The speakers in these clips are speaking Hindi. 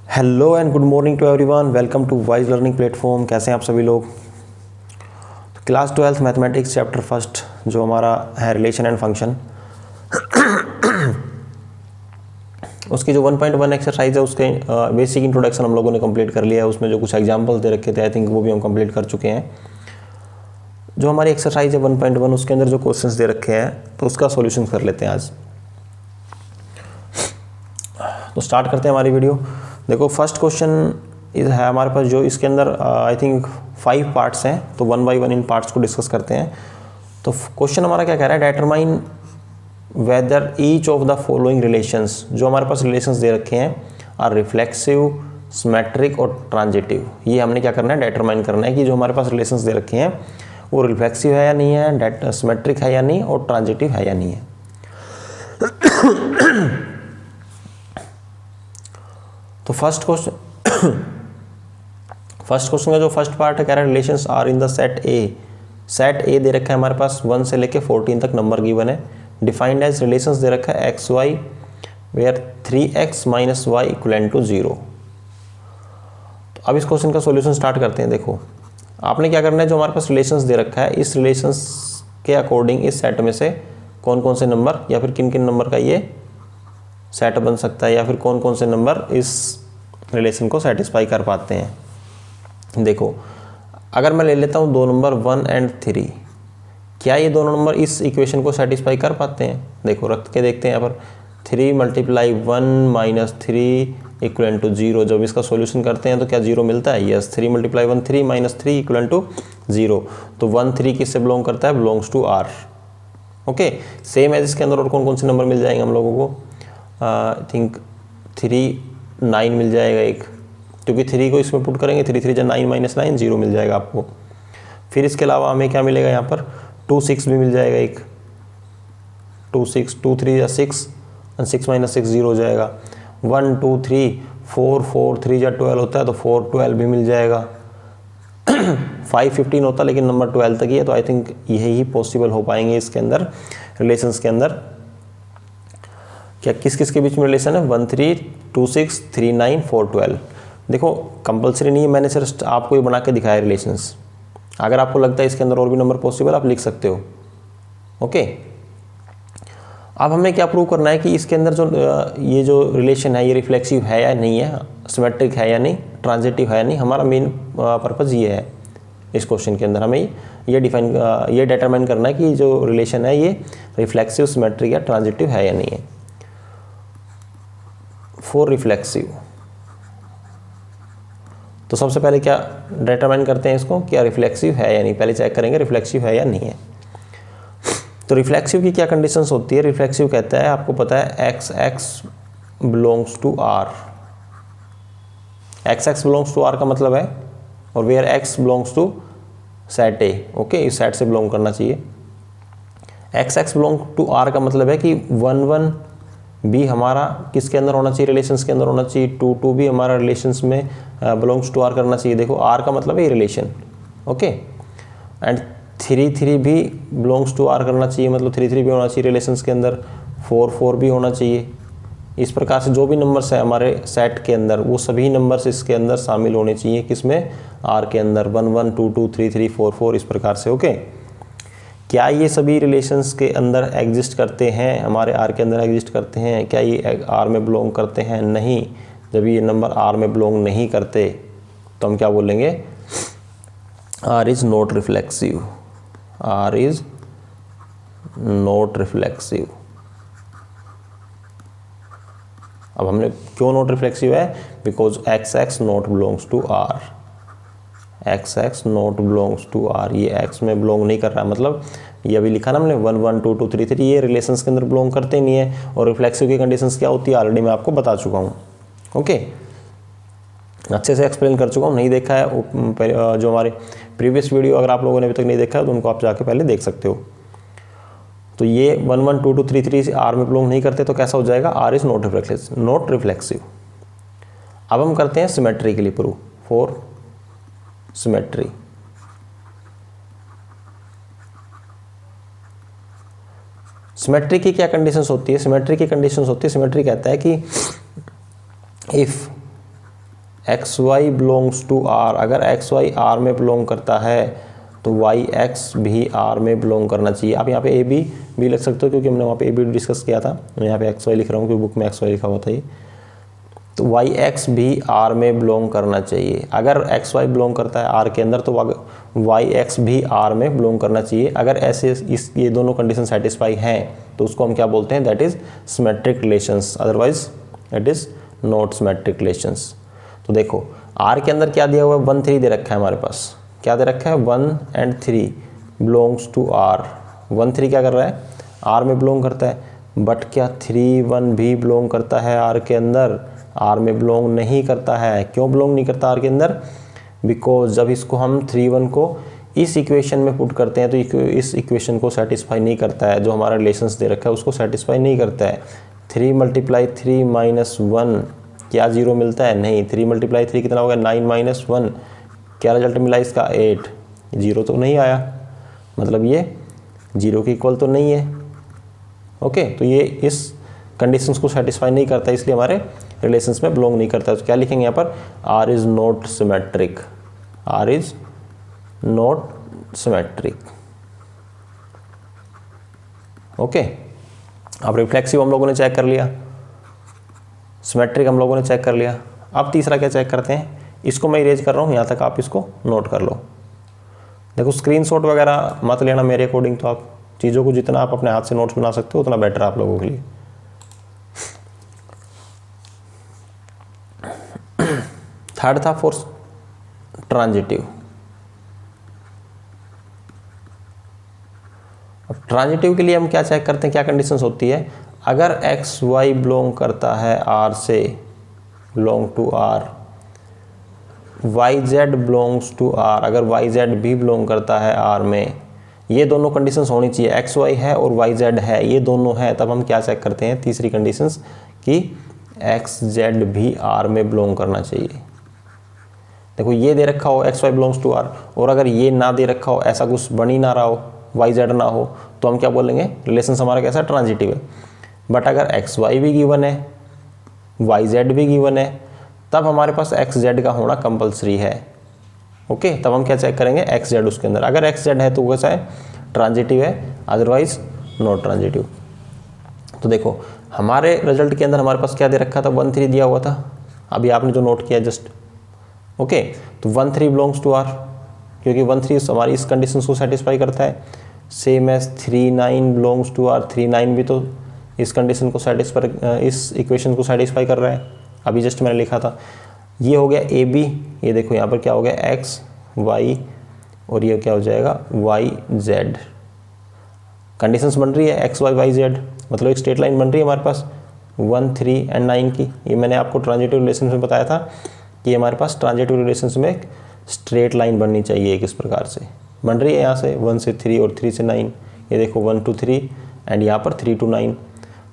Hello and good morning to everyone, welcome to wise learning platform. कैसे हैं आप सभी लोग। तो class 12th mathematics chapter first जो हमारा है रिलेशन एंड फंक्शन, उसकी जो 1.1 एक्सरसाइज है उसके बेसिक इंट्रोडक्शन हम लोगों ने कंप्लीट कर लिया है। उसमें जो कुछ एग्जांपल्स दे रखे थे आई थिंक वो भी हम कंप्लीट कर चुके हैं। जो हमारी एक्सरसाइज है 1.1 उसके अंदर जो क्वेश्चंस दे रखे हैं तो उसका सॉल्यूशन कर लेते हैं आज। तो स्टार्ट करते हैं हमारी वीडियो। देखो फर्स्ट क्वेश्चन है हमारे पास, जो इसके अंदर आई थिंक 5 पार्ट्स हैं, तो 1 बाय 1 इन पार्ट्स को डिस्कस करते हैं। तो क्वेश्चन हमारा क्या कह रहा है, determine whether each of the following relations, जो हमारे पास रिलेशंस दे रखे हैं, आर रिफ्लेक्सिव, सिमेट्रिक और ट्रांजिटिव। ये हमने क्या करना है, डेटरमाइन करना है कि जो हमारे पास रिलेशंस दे रखे हैं वो रिफ्लेक्सिव है या नहीं है, सिमेट्रिक है या नहीं, और ट्रांजिटिव है या नहीं है। तो फर्स्ट क्वेश्चन का जो फर्स्ट पार्ट है कह रहा है relations are in the set A. Set A दे रखा है हमारे पास 1 से लेके 14 तक नंबर गिवन है। डिफाइंड एज रिलेशंस दे रखा है x Y where 3x minus y equal to 0। तो अब इस क्वेश्चन का सॉल्यूशन स्टार्ट करते हैं। देखो आपने क्या करना है, जो हमारे पास रिलेशंस दे रखा है इस रिलेशंस के अकॉर्डिंग इस सेट में से कौन कौन से नंबर या फिर किन किन नंबर का ये सेट बन सकता है, या फिर कौन कौन से नंबर इस रिलेशन को सेटिस्फाई कर पाते हैं। देखो अगर मैं ले लेता हूँ 2 नंबर 1 एंड 3, क्या ये दोनों नंबर इस इक्वेशन को सेटिस्फाई कर पाते हैं। देखो रख के देखते हैं यहाँ पर 3 मल्टीप्लाई 1 माइनस 3 इक्वल टू 0। जब इसका सॉल्यूशन करते हैं तो क्या 0 मिलता है। Yes, 3 multiply 1 3 minus 3 equal to 0। तो 1 3 किससे बिलोंग करता है, belongs to R. Okay, same as इसके अंदर और कौन कौन से नंबर मिल जाएंगे हम लोगों को, आई थिंक 3 9 मिल जाएगा एक, क्योंकि 3 को इसमें पुट करेंगे 3 3 9 माइनस 9 0 मिल जाएगा आपको। फिर इसके अलावा हमें क्या मिलेगा यहाँ पर 2 6 भी मिल जाएगा एक, 2 6 2 3 या 6 और 6 माइनस 6 0 हो जाएगा। 1 2 3 4 4 3 या 12 होता है तो 4 12 भी मिल जाएगा। 5 15 होता है लेकिन नंबर 12 तक ही है, तो आई थिंक यही पॉसिबल हो पाएंगे इसके अंदर रिलेशंस के अंदर। क्या किस किस के बीच में रिलेशन है, 1 3 2 6 3 9 4 12। देखो कंपलसरी नहीं है, मैंने सिर्फ आपको ये बना के दिखाया रिलेशंस। अगर आपको लगता है इसके अंदर और भी नंबर पॉसिबल आप लिख सकते हो। ओके, अब हमें क्या प्रूव करना है कि इसके अंदर जो ये जो रिलेशन है ये रिफ्लेक्सिव है या नहीं है, सिमेट्रिक है या नहीं, ट्रांजिटिव है या नहीं। हमारा मेन पर्पज़ ये है इस क्वेश्चन के अंदर, हमें ये डिटरमाइन करना है कि जो रिलेशन है ये रिफ्लेक्सिव, सिमेट्रिक या ट्रांजिटिव है या नहीं है। फॉर रिफ्लेक्सिव तो सबसे पहले क्या डिटरमाइन करते हैं इसको, क्या रिफ्लेक्सिव है या नहीं। पहले चेक करेंगे रिफ्लेक्सिव है या नहीं है। तो रिफ्लेक्सिव की क्या कंडीशंस होती है। रिफ्लेक्सिव कहता है, आपको पता है x x belongs to R. X x belongs to R का मतलब है, और where X belongs to set A. Okay, इस सेट से बिलोंग करना चाहिए। X X belong to R का मतलब है कि 1 1 भी हमारा किसके अंदर होना चाहिए, रिलेशंस के अंदर होना चाहिए। 2 2 भी हमारा रिलेशंस में बिलोंग्स टू आर करना चाहिए। देखो आर का मतलब है रिलेशन। ओके, एंड 3 3 भी बिलोंग्स टू आर करना चाहिए, मतलब 3 3 भी होना चाहिए रिलेशंस के अंदर। 4 4 भी होना चाहिए। इस प्रकार से जो भी नंबर्स हैं हमारे सेट के अंदर वो सभी नंबर्स इसके अंदर शामिल होने चाहिए, किसमें, आर के अंदर। 1 1 2 2 3 3 4 4 इस प्रकार से। ओके, क्या ये सभी रिलेशंस के अंदर एग्जिस्ट करते हैं, हमारे आर के अंदर एग्जिस्ट करते हैं। क्या ये आर में बिलोंग करते हैं, नहीं। जब ये नंबर आर में बिलोंग नहीं करते तो हम क्या बोलेंगे, R is not reflexive. R is not reflexive. अब हमने क्यों नॉट रिफ्लेक्सिव है, because X x not belongs to R. X x not belongs to R, ये एक्स में बिलोंग नहीं कर रहा है। मतलब ये अभी लिखा ना हमने 1 1 2 2 3 3, ये रिलेशंस के अंदर बिलोंग करते नहीं है। और रिफ्लेक्सिव की कंडीशंस क्या होती है ऑलरेडी मैं आपको बता चुका हूँ। ओके, अच्छे से एक्सप्लेन कर चुका हूँ। नहीं देखा है जो हमारे प्रीवियस वीडियो अगर आप लोगों ने अभी तक नहीं देखा है तो उनको आप जाके पहले देख सकते हो। तो ये 1 1 2 2 3 3 आर में बिलोंग नहीं करते तो कैसा हो जाएगा, आर इज नॉट रिफ्लेक्सिव। अब हम करते हैं सिमेट्री के लिए प्रूव। फॉर सिमेट्री, सिमेट्री की क्या कंडीशंस होती है। सिमेट्री की कंडीशंस होती है, सिमेट्री कहता है कि if x Y belongs to R, अगर एक्स वाई आर में बिलोंग करता है तो वाई एक्स भी आर में बिलोंग करना चाहिए। आप यहाँ पे ए बी भी लिख सकते हो क्योंकि हमने वहाँ पे ए बी डिस्कस किया था। मैं यहाँ पे एक्स वाई लिख रहा हूँ क्योंकि बुक में एक्स वाई लिखा हुआ था ये। तो वाई एक्स भी आर में बिलोंग करना चाहिए। अगर एक्स वाई बिलोंग करता है आर के अंदर तो वाई एक्स भी आर में बिलोंग करना चाहिए। अगर ऐसे ये दोनों कंडीशन सेटिस्फाई हैं तो उसको हम क्या बोलते हैं, that is symmetric relations, otherwise it is not symmetric relations. तो देखो आर के अंदर क्या दिया हुआ है, 1 3 दे रखा है हमारे पास। क्या दे रखा है, 1 and 3 बिलोंग्स टू आर। 1 3 क्या कर रहा है, आर में बिलोंग करता है। बट क्या 3 1 भी बिलोंग करता है आर के अंदर, आर में बिलोंग नहीं करता है। क्यों बिलोंग नहीं करता आर के अंदर, बिकॉज जब इसको हम 3 1 को इस इक्वेशन में पुट करते हैं तो इस इक्वेशन को सेटिस्फाई नहीं करता है, जो हमारा रिलेशंस दे रखा है उसको सेटिस्फाई नहीं करता है। 3 × 3 - 1 क्या 0 मिलता है, नहीं। 3 × 3 कितना होगा, 9 - 1, क्या रिजल्ट मिला इसका, 8। 0 तो नहीं आया, मतलब ये 0 के इक्वल तो नहीं है। ओके, तो ये इस कंडीशंस को सेटिस्फाई नहीं करता, इसलिए हमारे रिलेशंस में बिलोंग नहीं करता। तो क्या लिखेंगे यहाँ पर, R is not symmetric, R is not symmetric. Okay, अब रिफ्लेक्सिव हम लोगों ने चेक कर लिया, सिमेट्रिक हम लोगों ने चेक कर लिया। अब तीसरा क्या चेक करते हैं, इसको मैं इरेज कर रहा हूँ, यहाँ तक आप इसको नोट कर लो। देखो स्क्रीनशॉट वगैरह मत लेना मेरे अकॉर्डिंग, तो आप चीज़ों को जितना आप अपने हाथ से नोट्स बना सकते हो उतना बेटर आप लोगों के लिए। थर्ड था फॉर ट्रांजिटिव। अब ट्रांजिटिव के लिए हम क्या चेक करते हैं, क्या कंडीशंस होती है, अगर एक्स वाई बिलोंग करता है आर से, belong to R, Y Z belongs to R, अगर वाई जेड भी बिलोंग करता है आर में, ये दोनों कंडीशंस होनी चाहिए, एक्स वाई है और वाई जेड है, ये दोनों है, तब हम क्या चेक करते हैं, तीसरी कंडीशंस कि एक्स जेड भी आर में बिलोंग करना चाहिए। देखो ये दे रखा हो X Y belongs to R, और अगर ये ना दे रखा हो, ऐसा कुछ बन ही ना रहा हो, वाई जेड ना हो, तो हम क्या बोलेंगे, रिलेशन हमारा कैसा ट्रांजिटिव है। बट अगर एक्स वाई भी गिवन है, वाई जेड भी गिवन है, तब हमारे पास एक्स जेड का होना कंपलसरी है। ओके, तब हम क्या चेक करेंगे, एक्स जेड उसके अंदर, अगर एक्स जेड है तो कैसा है, ट्रांजिटिव है, अदरवाइज नॉट ट्रांजिटिव। तो देखो हमारे रिजल्ट के अंदर हमारे पास क्या दे रखा था, 1 3 दिया हुआ था, अभी आपने जो नोट किया जस्ट। ओके, तो 1 3 बिलोंग्स टू आर, क्योंकि 1 3 हमारी इस कंडीशन को सेटिस्फाई करता है। Same as 3 9 belongs to R, 3 9 भी तो इस कंडीशन को सेटिस्फाई, इस इक्वेशन को सेटिस्फाई कर रहा है, अभी जस्ट मैंने लिखा था। ये हो गया ए बी, ये देखो यहाँ पर क्या हो गया, एक्स वाई, और ये क्या हो जाएगा, वाई जेड। कंडीशंस बन रही है एक्स वाई वाई जेड, मतलब एक स्ट्रेट लाइन बन रही है हमारे पास 1 3 और 9 की। ये मैंने आपको ट्रांजिटिव रिलेशन में बताया था कि हमारे पास ट्रांजिटिव रिलेशन में एक स्ट्रेट लाइन बननी चाहिए, किस प्रकार से बन रही है, यहाँ से 1 से 3 और 3 से 9, ये देखो 1 to 3 एंड यहाँ पर 3 to 9।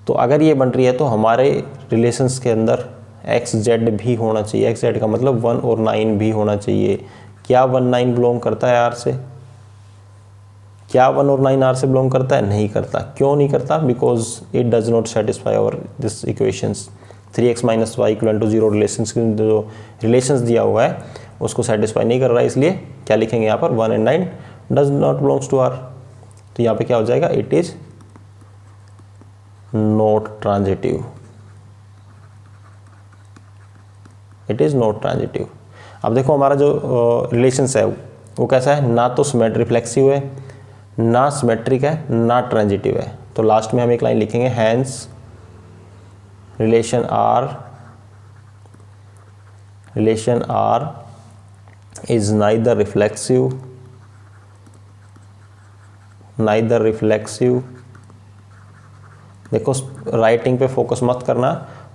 तो अगर ये बन रही है तो हमारे रिलेशंस के अंदर एक्स जेड भी होना चाहिए, एक्स जेड का मतलब 1 और 9 भी होना चाहिए। क्या 1 9 बिलोंग करता है आर से, क्या 1 और 9 आर से बिलोंग करता है, नहीं करता। क्यों नहीं करता, because it does not satisfy our this equations. 3x - y = 0 relations, जो रिलेशंस दिया हुआ है उसको सेटिस्फाई नहीं कर रहा है, इसलिए क्या लिखेंगे यहाँ पर, 1 and 9 does not belongs to R. तो यहाँ पे क्या हो जाएगा, it is not transitive, it is not transitive. अब देखो हमारा जो रिलेशंस है वो कैसा है, ना तो रिफ्लेक्सिव है, ना सिमेट्रिक है, ना ट्रांजिटिव है। तो लास्ट में हम एक लाइन लिखेंगे, hence relation R is neither reflexive देखो राइटिंग पे फोकस मत करना,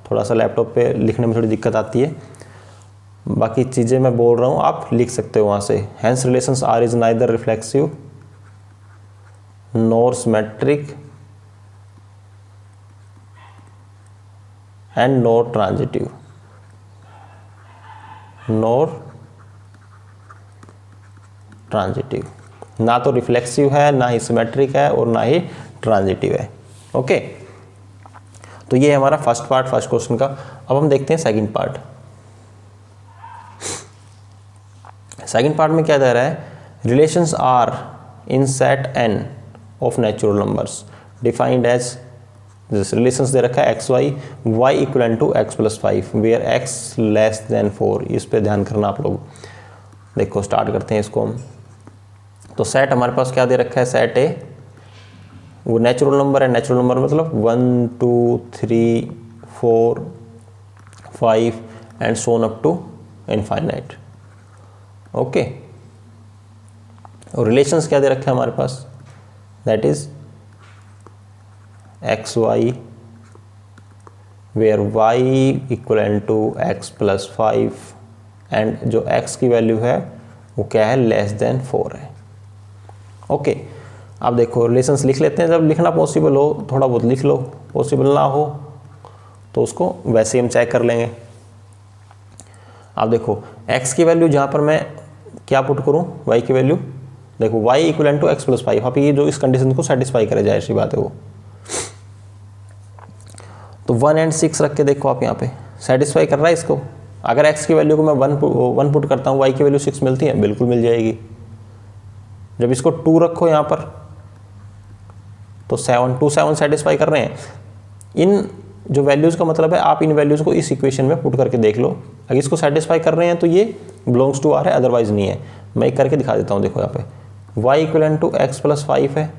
थोड़ा सा लैपटॉप पे लिखने में थोड़ी दिक्कत आती है, बाकी चीज़ें मैं बोल रहा हूँ आप लिख सकते हो वहाँ से। Hence relations R is neither reflexive nor symmetric and nor transitive, ना तो रिफ्लेक्सिव है, ना ही सिमेट्रिक है और ना ही ट्रांजिटिव है। ओके, तो ये हमारा फर्स्ट पार्ट, फर्स्ट क्वेश्चन का। अब हम देखते हैं सेकंड पार्ट। सेकंड पार्ट में क्या दे रहा है, relations are in set N of natural numbers defined as, relations दे रखा है x y, y equal to x plus 5 where x less than 4। इस पे ध्यान करना आप लोग। देखो स्टार्ट करते हैं इसको हम। तो सेट हमारे पास क्या दे रखा है, सेट ए वो नेचुरल नंबर है, नेचुरल नंबर मतलब 1 2 3 4 5 and so on up to infinite. Okay, और रिलेशंस क्या दे रखे हैं हमारे पास, that is x Y where Y equal to x plus 5 and जो एक्स की वैल्यू है वो क्या है, लेस देन 4 है। ओके, अब देखो रिलेशंस लिख लेते हैं। जब लिखना पॉसिबल हो थोड़ा बहुत लिख लो, पॉसिबल ना हो तो उसको वैसे ही हम चेक कर लेंगे। अब देखो x की वैल्यू जहाँ पर मैं क्या पुट करूँ, y की वैल्यू, देखो y equal to x plus 5, अब ये जो इस कंडीशन को सेटिस्फाई करे जाए, ऐसी बात है वो। तो 1 एंड 6 रख के देखो आप यहाँ पे सेटिस्फाई कर रहा है इसको। अगर x की वैल्यू को मैं 1 पुट करता हूँ, y की वैल्यू 6 मिलती है, बिल्कुल मिल जाएगी। जब इसको 2 रखो यहाँ पर तो 7 सेटिस्फाई कर रहे हैं। इन जो वैल्यूज़ का मतलब है आप इन वैल्यूज़ को इस इक्वेशन में पुट करके देख लो, अगर इसको सेटिस्फाई कर रहे हैं तो ये बिलोंग्स टू आर है, अदरवाइज नहीं है। मैं एक करके दिखा देता हूँ। देखो यहाँ पे y equal to x plus 5 है।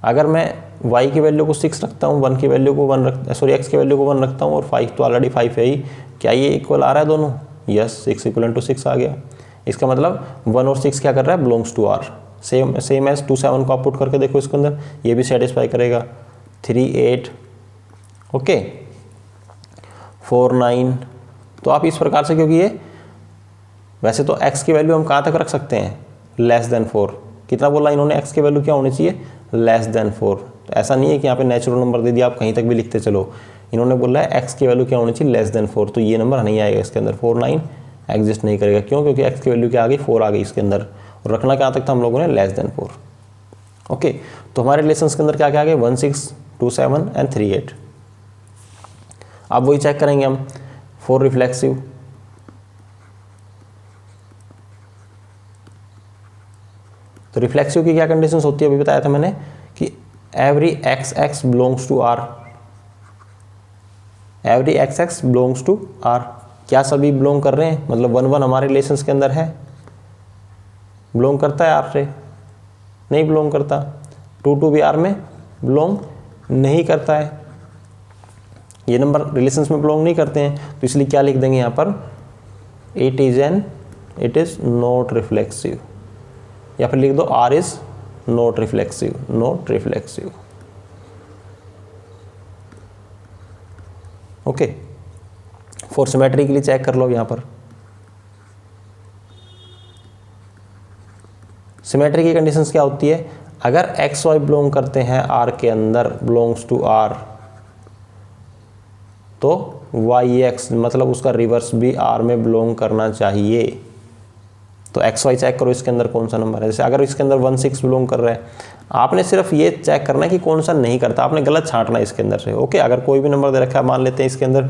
अगर मैं y की वैल्यू को 6 रखता हूँ, 1 की वैल्यू को 1 रख सॉरी x की वैल्यू को 1 रखता हूँ और 5 तो ऑलरेडी 5 है ही, क्या ये इक्वल आ रहा है दोनों? यस, 6 इक्वल टू 6 आ गया। इसका मतलब 1 और 6 क्या कर रहा है, belongs to R. Same as 2 7 को आप पुट करके देखो इसके अंदर, ये भी सेटिस्फाई करेगा। 3 8 ओके 4 9। तो आप इस प्रकार से, क्योंकि ये वैसे तो x की वैल्यू हम कहाँ तक रख सकते हैं, लेस देन 4। कितना बोला इन्होंने, x की वैल्यू क्या होनी चाहिए, लेस देन 4। तो ऐसा नहीं है कि यहाँ पे नेचुरल नंबर दे दिया आप कहीं तक भी लिखते चलो, इन्होंने बोला है x की वैल्यू क्या होनी चाहिए, लेस देन 4। तो ये नंबर नहीं आएगा इसके अंदर, 4 9 एग्जिस्ट नहीं करेगा। क्यों? क्योंकि x की वैल्यू क्या आ गई, 4 आ गई इसके अंदर, और रखना क्या तक था हम लोगों ने, लेस देन 4। ओके, तो हमारे रिलेशंस के अंदर क्या क्या आ गए, 1 6 2 7 एंड 3 8। अब वही चेक करेंगे हम, 4 रिफ्लेक्सिव, तो रिफ्लेक्सिव की क्या कंडीशंस होती है अभी बताया था मैंने कि every x x belongs to R, every x x belongs to R. क्या सभी बिलोंग कर रहे हैं, मतलब 1 1 हमारे रिलेशंस के अंदर है, बिलोंग करता है आर से, नहीं बिलोंग करता। 2 2 भी आर में बिलोंग नहीं करता है, ये नंबर रिलेशंस में बिलोंग नहीं करते हैं। तो इसलिए क्या लिख देंगे यहाँ पर, इट इज नॉट रिफ्लेक्सिव, या फिर लिख दो R is not reflexive, not reflexive. Okay, for symmetry के लिए चेक कर लो यहाँ पर। सिमेट्री की कंडीशंस क्या होती है, अगर एक्स वाई बिलोंग करते हैं आर के अंदर, बिलोंग्स टू आर, तो वाई एक्स मतलब उसका रिवर्स भी आर में बिलोंग करना चाहिए। तो एक्स वाई चेक करो इसके अंदर कौन सा नंबर है। जैसे अगर इसके अंदर 1 6 बिलोंग कर रहा है, आपने सिर्फ ये चेक करना है कि कौन सा नहीं करता, आपने गलत छांटना है इसके अंदर से। ओके, अगर कोई भी नंबर दे रखा है, मान लेते हैं इसके अंदर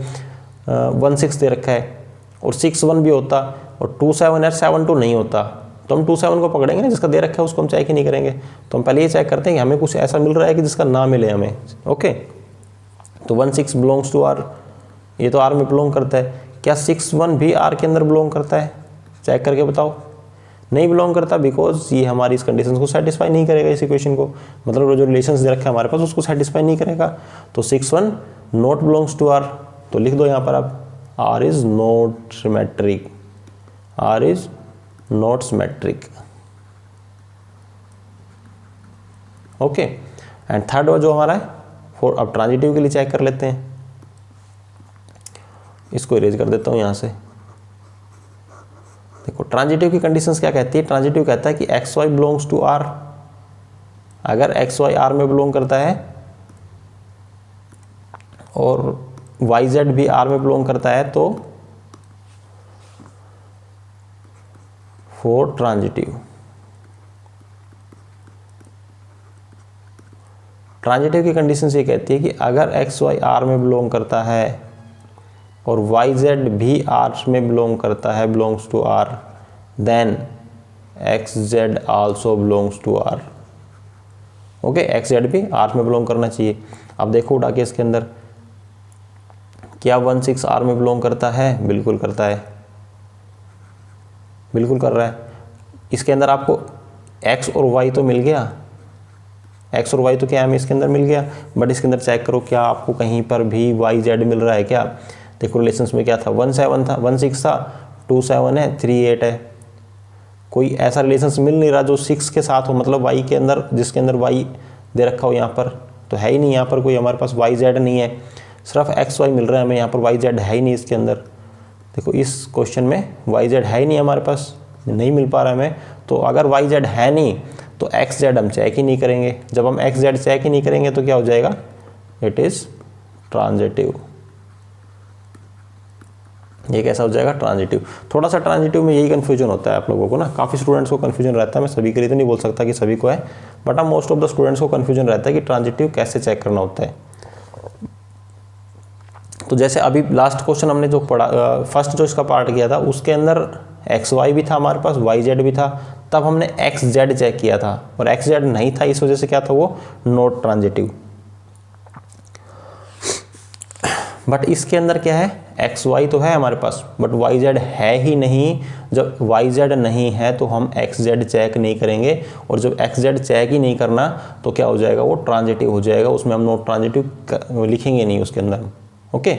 1 6 दे रखा है और 6 1 भी होता और 2 7 है 7 2 नहीं होता, तो हम 2 7 को पकड़ेंगे ना, जिसका दे रखा है उसको हम चेक ही नहीं करेंगे। तो हम पहले ये चेक करते हैं कि हमें कुछ ऐसा मिल रहा है कि जिसका ना मिले हमें। ओके, तो 1 6 बिलोंग्स टू आर, ये तो आर में बिलोंग करता है। क्या 6 1 भी आर के अंदर बिलोंग करता है, चेक करके बताओ। नहीं बिलोंग करता, बिकॉज ये हमारी इस कंडीशन को सेटिस्फाई नहीं करेगा, इस इक्वेशन को, मतलब जो रिलेशंस दे रखा है हमारे पास उसको सेटिस्फाई नहीं करेगा। तो 6 1 नॉट बिलोंग्स टू आर, तो लिख दो यहाँ पर आप, R is not symmetric, R is not symmetric. Okay, and third जो हमारा है फॉर, अब ट्रांजिटिव के लिए चेक कर लेते हैं। इसको इरेज कर देता हूँ यहाँ से। देखो ट्रांजिटिव की कंडीशंस क्या कहती है, ट्रांजिटिव कहता है कि x Y belongs to R. अगर एक्स वाई आर में बिलोंग करता है और वाई जेड भी आर में बिलोंग करता है, तो फॉर ट्रांजिटिव, ट्रांजिटिव की कंडीशंस ये कहती है कि अगर एक्स वाई आर में बिलोंग करता है और वाई जेड भी आर में बिलोंग करता है, belongs to R, then x z also belongs to R. Okay, x Z भी आर में बिलोंग करना चाहिए। अब देखो उठा के इसके अंदर, क्या 16 आर में बिलोंग करता है? बिल्कुल करता है, बिल्कुल कर रहा है। इसके अंदर आपको एक्स और वाई तो मिल गया, एक्स और वाई तो क्या हमें इसके अंदर मिल गया, बट इसके अंदर चेक करो क्या आपको कहीं पर भी वाई जेड मिल रहा है क्या? देखो रिलेशंस में क्या था, 17 था, 16 था, 27 है, 38 है। कोई ऐसा रिलेशंस मिल नहीं रहा जो 6 के साथ हो, मतलब वाई के अंदर, जिसके अंदर वाई दे रखा हो यहाँ पर, तो है ही नहीं यहाँ पर कोई, हमारे पास वाई जेड नहीं है, सिर्फ एक्स वाई मिल रहा है हमें, यहाँ पर वाई जेड है ही नहीं इसके अंदर। देखो इस क्वेश्चन में वाई जेड है ही नहीं हमारे पास, नहीं मिल पा रहा है हमें। तो अगर वाई जेड है नहीं तो एक्स जेड हम चेक ही नहीं करेंगे। जब हम एक्स जेड चेक ही नहीं करेंगे तो क्या हो जाएगा? It is transitive. ये कैसा हो जाएगा? ट्रांजिटिव। थोड़ा सा ट्रांजिटिव में यही कन्फ्यूजन होता है आप लोगों को ना, काफ़ी स्टूडेंट्स को कन्फ्यूजन रहता है, मैं सभी के लिए तो नहीं बोल सकता कि सभी को है, बट अब मोस्ट ऑफ द स्टूडेंट्स को कन्फ्यूजन रहता है कि ट्रांजिटिव कैसे चेक करना होता है। तो जैसे अभी लास्ट क्वेश्चन हमने जो पढ़ा, फर्स्ट जो इसका पार्ट किया था उसके अंदर एक्स वाई भी था हमारे पास, वाई जेड भी था, तब हमने एक्स जेड चेक किया था और एक्स जेड नहीं था, इस वजह से क्या था वो नॉट ट्रांजिटिव। बट इसके अंदर क्या है, एक्स वाई तो है हमारे पास बट वाई जेड है ही नहीं। जब वाई जेड नहीं है तो हम एक्स जेड चेक नहीं करेंगे, और जब एक्स जेड चेक ही नहीं करना तो क्या हो जाएगा? वो ट्रांजिटिव हो जाएगा, उसमें हम नॉट ट्रांजिटिव लिखेंगे नहीं उसके अंदर। ओके,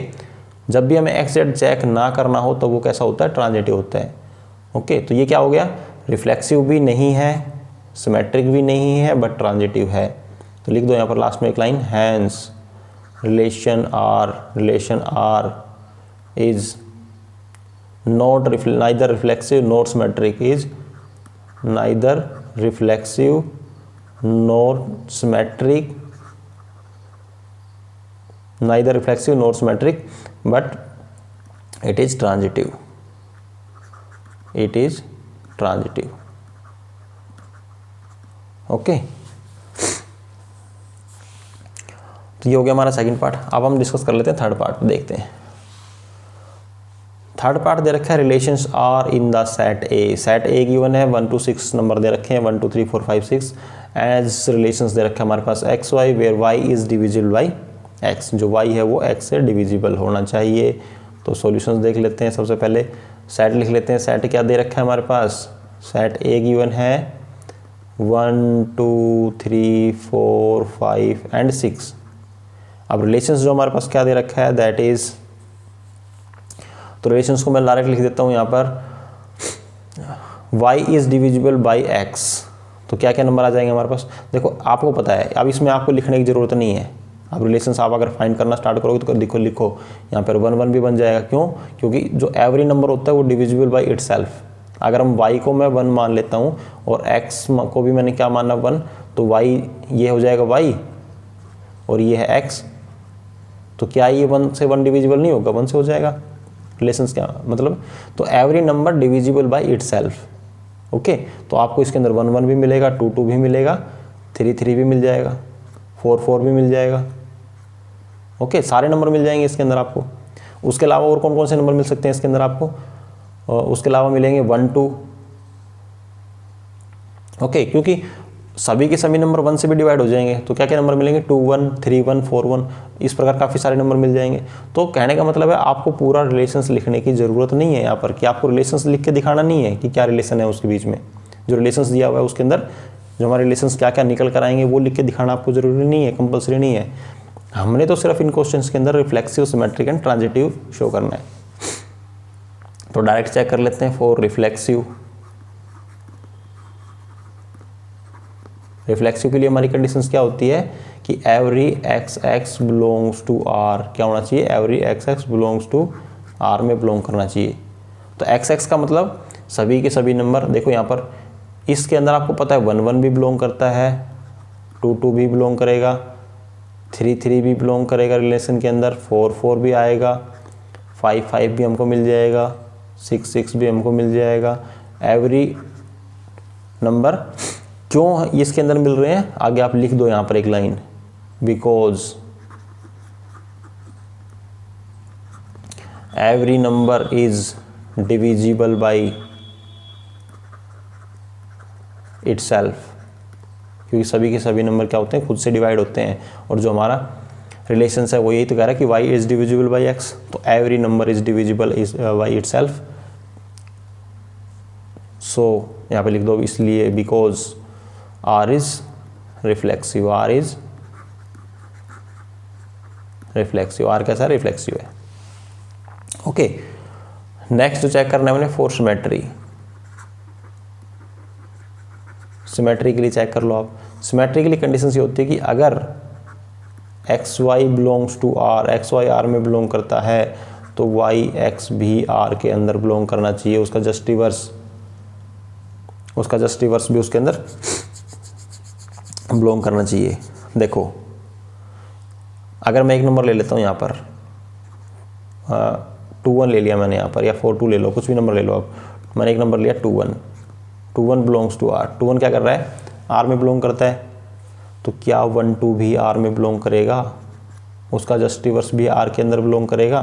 जब भी हमें एक्स जेड चेक ना करना हो तो वो कैसा होता है? ट्रांजिटिव होता है। ओके, तो ये क्या हो गया? रिफ्लेक्सिव भी नहीं है, सिमेट्रिक भी नहीं है, बट ट्रांजिटिव है। तो लिख दो यहाँ पर लास्ट में एक line, hence relation R is neither reflexive nor symmetric, is neither reflexive nor symmetric, but it is transitive, okay. तो ये हो गया हमारा सेकंड पार्ट। अब हम डिस्कस कर लेते हैं थर्ड पार्ट, देखते हैं। थर्ड पार्ट दे रखा है relations are in the set A. Set A given है, 1 to 6 नंबर दे रखे हैं, 1 2 3 4 5 6 एज रिलेशंस दे रखा है हमारे पास x Y, where y is divisible by x. जो वाई है वो एक्स से डिविजिबल होना चाहिए। तो सॉल्यूशंस देख लेते हैं। सबसे पहले सेट लिख लेते हैं। सेट क्या दे रखा है हमारे पास? सेट ए गिवन है 1 2 3 4 5 एंड 6। अब रिलेशंस जो हमारे पास क्या दे रखा है, दैट इज, तो रिलेशंस को मैं डायरेक्ट लिख देता हूँ यहाँ पर, y is divisible by x। तो क्या क्या नंबर आ जाएंगे हमारे पास? देखो आपको पता है, अब इसमें आपको लिखने की जरूरत नहीं है। अब रिलेशंस आप अगर फाइंड करना स्टार्ट करोगे तो लिखो यहाँ पर 1 1 भी बन जाएगा। क्यों? क्योंकि जो एवरी नंबर होता है वो डिविजिबल बाई इटसेल्फ। अगर हम y को मैं 1 मान लेता हूँ और x को भी मैंने क्या माना 1, तो y ये हो जाएगा y और ये है x। तो क्या ये 1 से 1 डिविजिबल नहीं होगा? 1 से हो जाएगा। रिलेशंस क्या मतलब? तो every number divisible by itself. Okay, तो आपको इसके अंदर 1 1 भी मिलेगा, 2 2 भी मिलेगा, 3 3 भी मिल जाएगा, 4 4 भी मिल जाएगा। ओके, सारे नंबर मिल जाएंगे इसके अंदर आपको। उसके अलावा और कौन कौन से नंबर मिल सकते हैं इसके अंदर आपको? उसके अलावा मिलेंगे 1 2। ओके, क्योंकि सभी के सभी नंबर 1 से भी डिवाइड हो जाएंगे, तो क्या क्या नंबर मिलेंगे? 2 1 3 1 4 1, इस प्रकार काफ़ी सारे नंबर मिल जाएंगे। तो कहने का मतलब है आपको पूरा रिलेशंस लिखने की ज़रूरत नहीं है यहाँ पर, कि आपको रिलेशंस लिख के दिखाना नहीं है कि क्या रिलेशन है उसके बीच में। जो रिलेशंस दिया हुआ है उसके अंदर जो हमारे रिलेशंस क्या क्या निकल कर आएंगे वो लिख के दिखाना आपको ज़रूरी नहीं है, कंपलसरी नहीं है। हमने तो सिर्फ इन क्वेश्चंस के अंदर reflexive, symmetric and transitive show करना है। तो डायरेक्ट चेक कर लेते हैं। फॉर रिफ्लेक्सिव, रिफ्लेक्सिव के लिए हमारी कंडीशंस क्या होती है कि every x x belongs to R. क्या होना चाहिए? Every x x belongs to R में बिलोंग करना चाहिए। तो एक्स एक्स का मतलब सभी के सभी नंबर। देखो यहाँ पर इसके अंदर आपको पता है 1 1 भी बिलोंग करता है, 2 2 भी बिलोंग करेगा, 3 3 भी बिलोंग करेगा रिलेशन के अंदर, 4 4 भी आएगा, 5 5 भी हमको मिल जाएगा, 6 6 भी हमको मिल जाएगा। एवरी नंबर क्यों इसके अंदर मिल रहे हैं आगे आप लिख दो यहाँ पर एक line, because every number is divisible by itself, क्योंकि सभी के सभी नंबर क्या होते हैं, खुद से डिवाइड होते हैं, और जो हमारा रिलेशन है वो यही तो कह रहा है कि y is divisible by x, तो every number is divisible is by itself. So यहाँ पे लिख दो इसलिए because r is reflexive, r is reflexive, r कैसा रिफ्लेक्सिव है। ओके, नेक्स्ट जो चेक करना है मैंने फॉर सिमेट्री, सिमेट्री के लिए चेक कर लो आप। सिमेट्री के लिए कंडीशन ये होती है कि अगर x Y belongs to R, x Y R में बिलोंग करता है तो वाई एक्स भी आर के अंदर बिलोंग करना चाहिए, उसका जस्ट रिवर्स भी उसके अंदर बिलोंग करना चाहिए। देखो अगर मैं एक नंबर ले लेता हूँ यहाँ पर 2 1 ले लिया मैंने यहाँ पर, या 4 2 ले लो, कुछ भी नंबर ले लो आप, मैंने एक नंबर लिया 2 1 बिलोंग्स टू आर। 2 1 क्या कर रहा है, आर में बिलोंग करता है, तो क्या 1 2 भी आर में बिलोंग करेगा, उसका जस्ट रिवर्स भी आर के अंदर बिलोंग करेगा।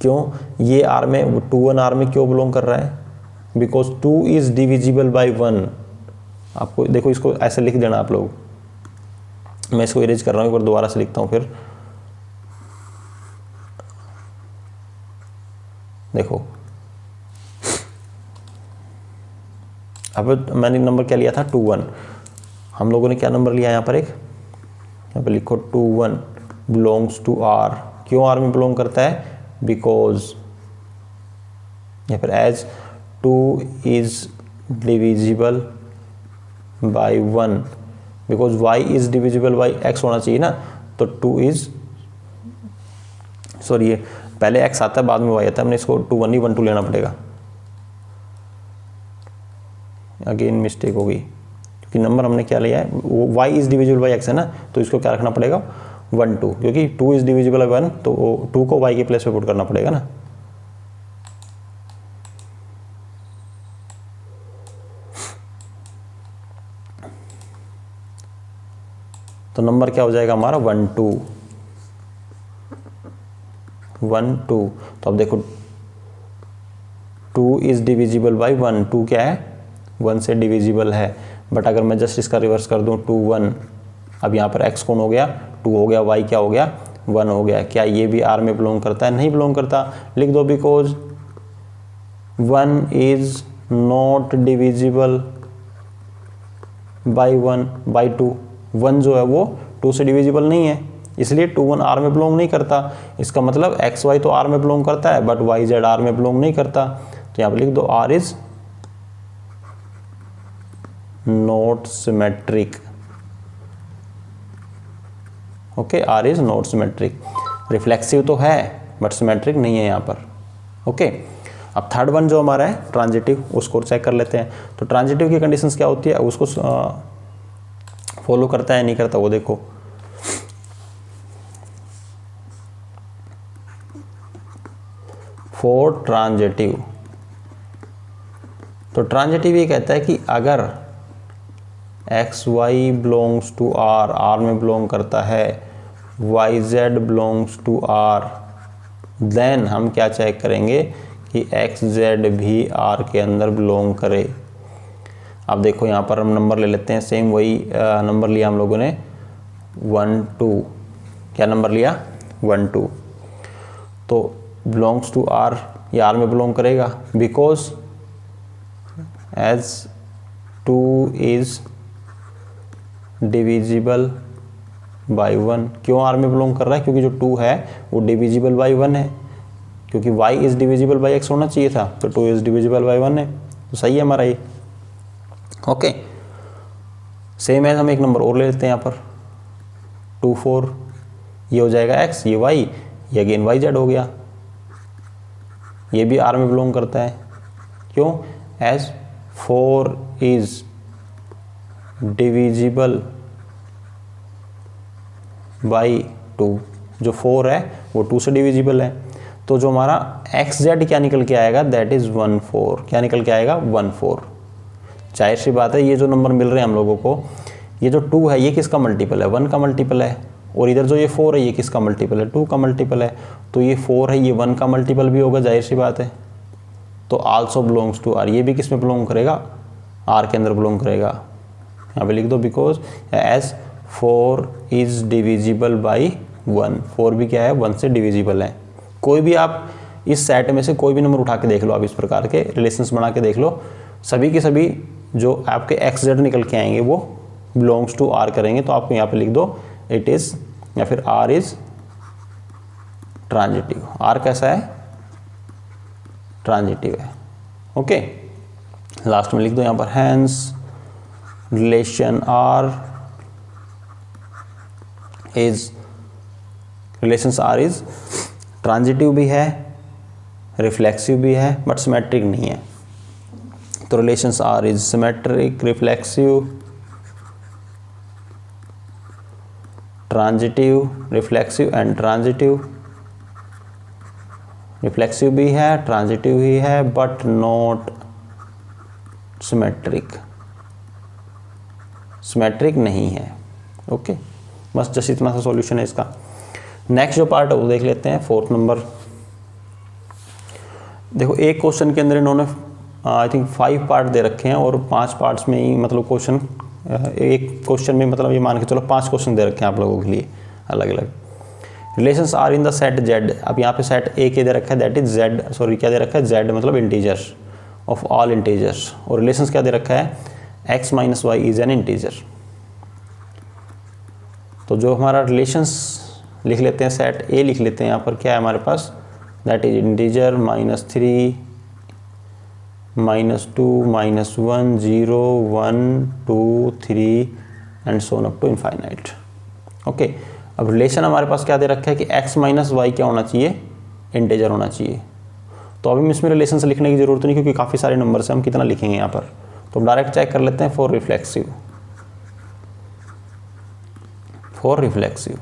क्यों, ये आर में 2 1 आर में क्यों बिलोंग कर रहा है, बिकॉज 2 इज डिविजिबल बाई 1। आपको देखो इसको ऐसे लिख देना आप लोग, मैं इसको इरेज कर रहा हूँ, एक बार दोबारा से लिखता हूँ फिर। देखो अब मैंने नंबर क्या लिया था 2 1, हम लोगों ने क्या नंबर लिया यहाँ पर, एक यहाँ पर लिखो 2 1 बिलोंग्स टू आर। क्यों आर में बिलोंग करता है, बिकॉज यहाँ पर as 2 is divisible by 1, because y is divisible by x होना चाहिए ना, तो 2 इज, सॉरी ये पहले x आता है बाद में y आता है, हमने इसको 2 1 ही 1 2 लेना पड़ेगा, अगेन मिस्टेक होगी क्योंकि नंबर हमने क्या लिया है, वो y is divisible by x है ना, तो इसको क्या रखना पड़ेगा 1 2, क्योंकि 2 इज डिविजिबल बाई 1 तो 2 को y के प्लेस पे पुट करना पड़ेगा ना। तो नंबर क्या हो जाएगा हमारा 1 2 1 2। तो अब देखो 2 इज डिविजिबल बाई 1, 2 क्या है 1 से डिविजिबल है, बट अगर मैं जस्ट इसका रिवर्स कर दूं 2 1, अब यहाँ पर x कौन हो गया 2 हो गया, y क्या हो गया 1 हो गया, क्या ये भी r में बिलोंग करता है, नहीं बिलोंग करता, लिख दो because 1 is not divisible by 1 by 2, 1 जो है वो 2 से डिविजिबल नहीं है, इसलिए 2 1 आर में बिलोंग नहीं करता। इसका मतलब एक्स वाई तो आर में बिलोंग करता है बट वाई जेड आर में बिलोंग नहीं करता, तो यहाँ पर लिख दो R is not symmetric. Okay, R is not symmetric, reflexive तो है बट सिमेट्रिक नहीं है यहाँ पर। ओके, अब थर्ड वन जो हमारा है ट्रांजिटिव, उसको चेक कर लेते हैं। तो ट्रांजिटिव की कंडीशंस क्या होती है, उसको फॉलो करता है नहीं करता वो देखो। फॉर ट्रांजिटिव, तो ट्रांजिटिव ये कहता है कि अगर x Y belongs to R, R में बिलोंग करता है, y Z belongs to R, then हम क्या चेक करेंगे कि एक्स जेड भी आर के अंदर बिलोंग करे। अब देखो यहाँ पर हम नंबर ले लेते हैं, सेम वही नंबर लिया हम लोगों ने 1 2, क्या नंबर लिया 1 2, तो बिलोंग्स टू आर, ये आर में बिलोंग करेगा because as 2 is divisible by 1। क्यों आर में बिलोंग कर रहा है, क्योंकि जो 2 है वो डिविजिबल बाई 1 है, क्योंकि y is divisible by x होना चाहिए था, तो 2 इज डिविजिबल बाई 1 है, तो सही है हमारा ये। ओके, सेम है, हम एक नंबर और ले लेते हैं यहाँ पर 2 4, ये हो जाएगा x, ये y, ये अगेन y z हो गया, ये भी r में बिलोंग करता है। क्यों, एज 4 इज डिविजिबल बाई 2, जो 4 है वो 2 से डिविजिबल है, तो जो हमारा एक्स जेड क्या निकल के आएगा, दैट इज 1 4, क्या निकल के आएगा 1 4। जाहिर सी बात है ये जो नंबर मिल रहे हैं हम लोगों को, ये जो 2 है ये किसका मल्टीपल है, 1 का मल्टीपल है, और इधर जो ये 4 है ये किसका मल्टीपल है, 2 का मल्टीपल है, तो ये 4 है ये 1 का मल्टीपल भी होगा, जाहिर सी बात है। तो आल्सो बिलोंग्स टू आर, ये भी किस में बिलोंग करेगा, आर के अंदर बिलोंग करेगा। यहाँ पे लिख दो because as 4 is divisible by 1, 4 भी क्या है 1 से डिविजिबल है। कोई भी आप इस सेट में से कोई भी नंबर उठा के देख लो, आप इस प्रकार के रिलेशंस बना के देख लो, सभी के सभी जो आपके एक्स जेड निकल के आएंगे वो बिलोंग्स टू आर करेंगे। तो आपको यहाँ पे लिख दो इट इज या फिर आर इज ट्रांजिटिव। आर कैसा है? ट्रांजिटिव है। ओके, लास्ट में लिख दो यहाँ पर hence relation R is, relations R is transitive भी है, रिफ्लेक्सिव भी है, बट सिमेट्रिक नहीं है। तो relations R is symmetric, reflexive, transitive, reflexive and transitive. Reflexive भी है, ट्रांजिटिव ही है, बट नॉट सिमेट्रिक, सिमेट्रिक नहीं है। ओके, बस जस्ट इतना सा सॉल्यूशन है इसका। नेक्स्ट जो पार्ट है वो देख लेते हैं, 4th नंबर। देखो एक क्वेश्चन के अंदर इन्होंने आई थिंक 5 पार्ट दे रखे हैं और 5 पार्ट्स में ही मतलब क्वेश्चन, एक क्वेश्चन में मतलब ये मान के चलो 5 क्वेश्चन दे रखे हैं आप लोगों के लिए अलग अलग। Relations are in the set Z, अब यहाँ पे सेट ए के दे रखा है दैट इज जेड, सॉरी क्या दे रखा है जेड मतलब इंटीजर्स ऑफ ऑल इंटीजर्स, और रिलेशंस क्या दे रखा है x minus y is an integer. तो जो हमारा रिलेशंस लिख लेते हैं, सेट ए लिख लेते हैं, यहाँ पर क्या है हमारे पास that is integer -3 -2 -1 0 1 2 3 and so on up to infinite. Okay, अब रिलेशन हमारे पास क्या दे रखा है कि x माइनस वाई क्या होना चाहिए, इंटीजर होना चाहिए। तो अभी इसमें रिलेशन से लिखने की जरूरत नहीं क्योंकि काफ़ी सारे नंबर से हम कितना लिखेंगे यहाँ पर, तो डायरेक्ट चेक कर लेते हैं for reflexive. For reflexive,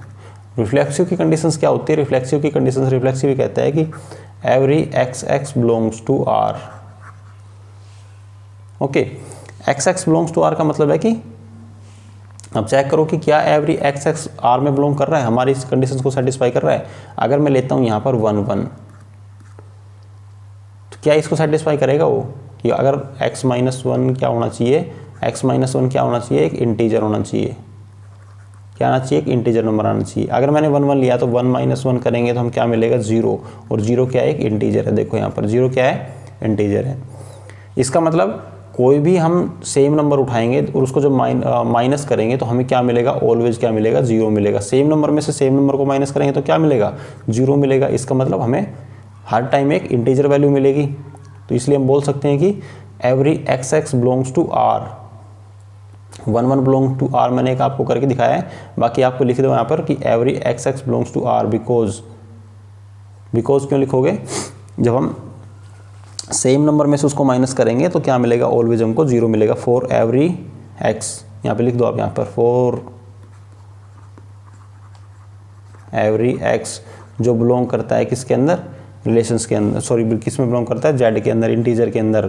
reflexive की कंडीशंस क्या होती है? रिफ्लेक्सिव की कंडीशंस, रिफ्लेक्सिव ही कहता है कि every x belongs to r। Okay, x belongs to r का मतलब है कि अब चेक करो कि क्या एवरी x r में बिलोंग कर रहा है, हमारी इस कंडीशंस को सेटिस्फाई कर रहा है। अगर मैं लेता हूँ यहाँ पर 1 1, तो क्या इसको सेटिस्फाई करेगा वो कि अगर x माइनस 1 क्या होना चाहिए, x माइनस 1 क्या होना चाहिए, एक इंटीजर होना चाहिए। क्या आना चाहिए? एक इंटीजर नंबर आना चाहिए। अगर मैंने 1 1 लिया तो 1 माइनस 1 करेंगे तो हम क्या मिलेगा 0, और 0 क्या है? एक इंटीजर है। देखो यहाँ पर 0 क्या है? इंटीजर है। इसका मतलब कोई भी हम सेम नंबर उठाएंगे और उसको जब माइनस करेंगे तो हमें क्या मिलेगा? ऑलवेज क्या मिलेगा? 0 मिलेगा। सेम नंबर में से सेम नंबर को माइनस करेंगे तो क्या मिलेगा? 0 मिलेगा। इसका मतलब हमें हर टाइम एक इंटीजर वैल्यू मिलेगी। तो इसलिए हम बोल सकते हैं कि every x belongs to r, 1 1 belong to r मैंने एक आपको करके दिखाया है, बाकी आपको लिख दो यहाँ पर कि every x belongs to r because क्यों लिखोगे? जब हम सेम नंबर में से उसको माइनस करेंगे तो क्या मिलेगा? ऑलवेज हमको 0 मिलेगा। फॉर एवरी x, यहाँ पे लिख दो आप यहाँ पर फॉर एवरी x जो बिलोंग करता है किसके अंदर? रिलेशंस के अंदर, सॉरी किस में बिलोंग करता है? z के अंदर, इंटीजर के अंदर।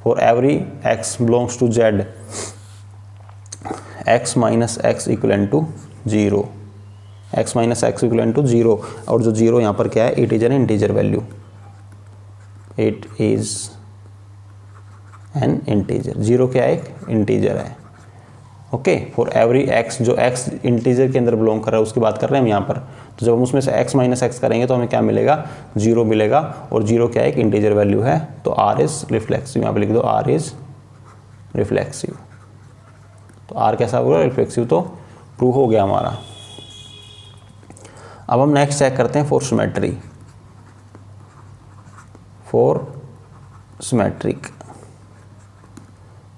For every x belongs to z, x minus x equal to 0, x minus x equal to 0, और जो 0 यहाँ पर क्या है? It is an integer value, it is an integer. 0 क्या है? एक इंटीजर है। ओके, फॉर एवरी x, जो x इंटीजर के अंदर बिलोंग कर रहा है उसकी बात कर रहे हैं हम यहाँ पर। तो जब हम उसमें से x माइनस एक्स करेंगे तो हमें क्या मिलेगा? 0 मिलेगा, और 0 क्या है? एक इंटीजर वैल्यू है। तो r इज रिफ्लेक्सिव, यहाँ पे लिख दो r इज रिफ्लेक्सिव। तो r कैसा होगा? रिफ्लेक्सिव। तो प्रूव हो गया हमारा। अब हम नेक्स्ट चेक करते हैं for symmetry. For symmetric,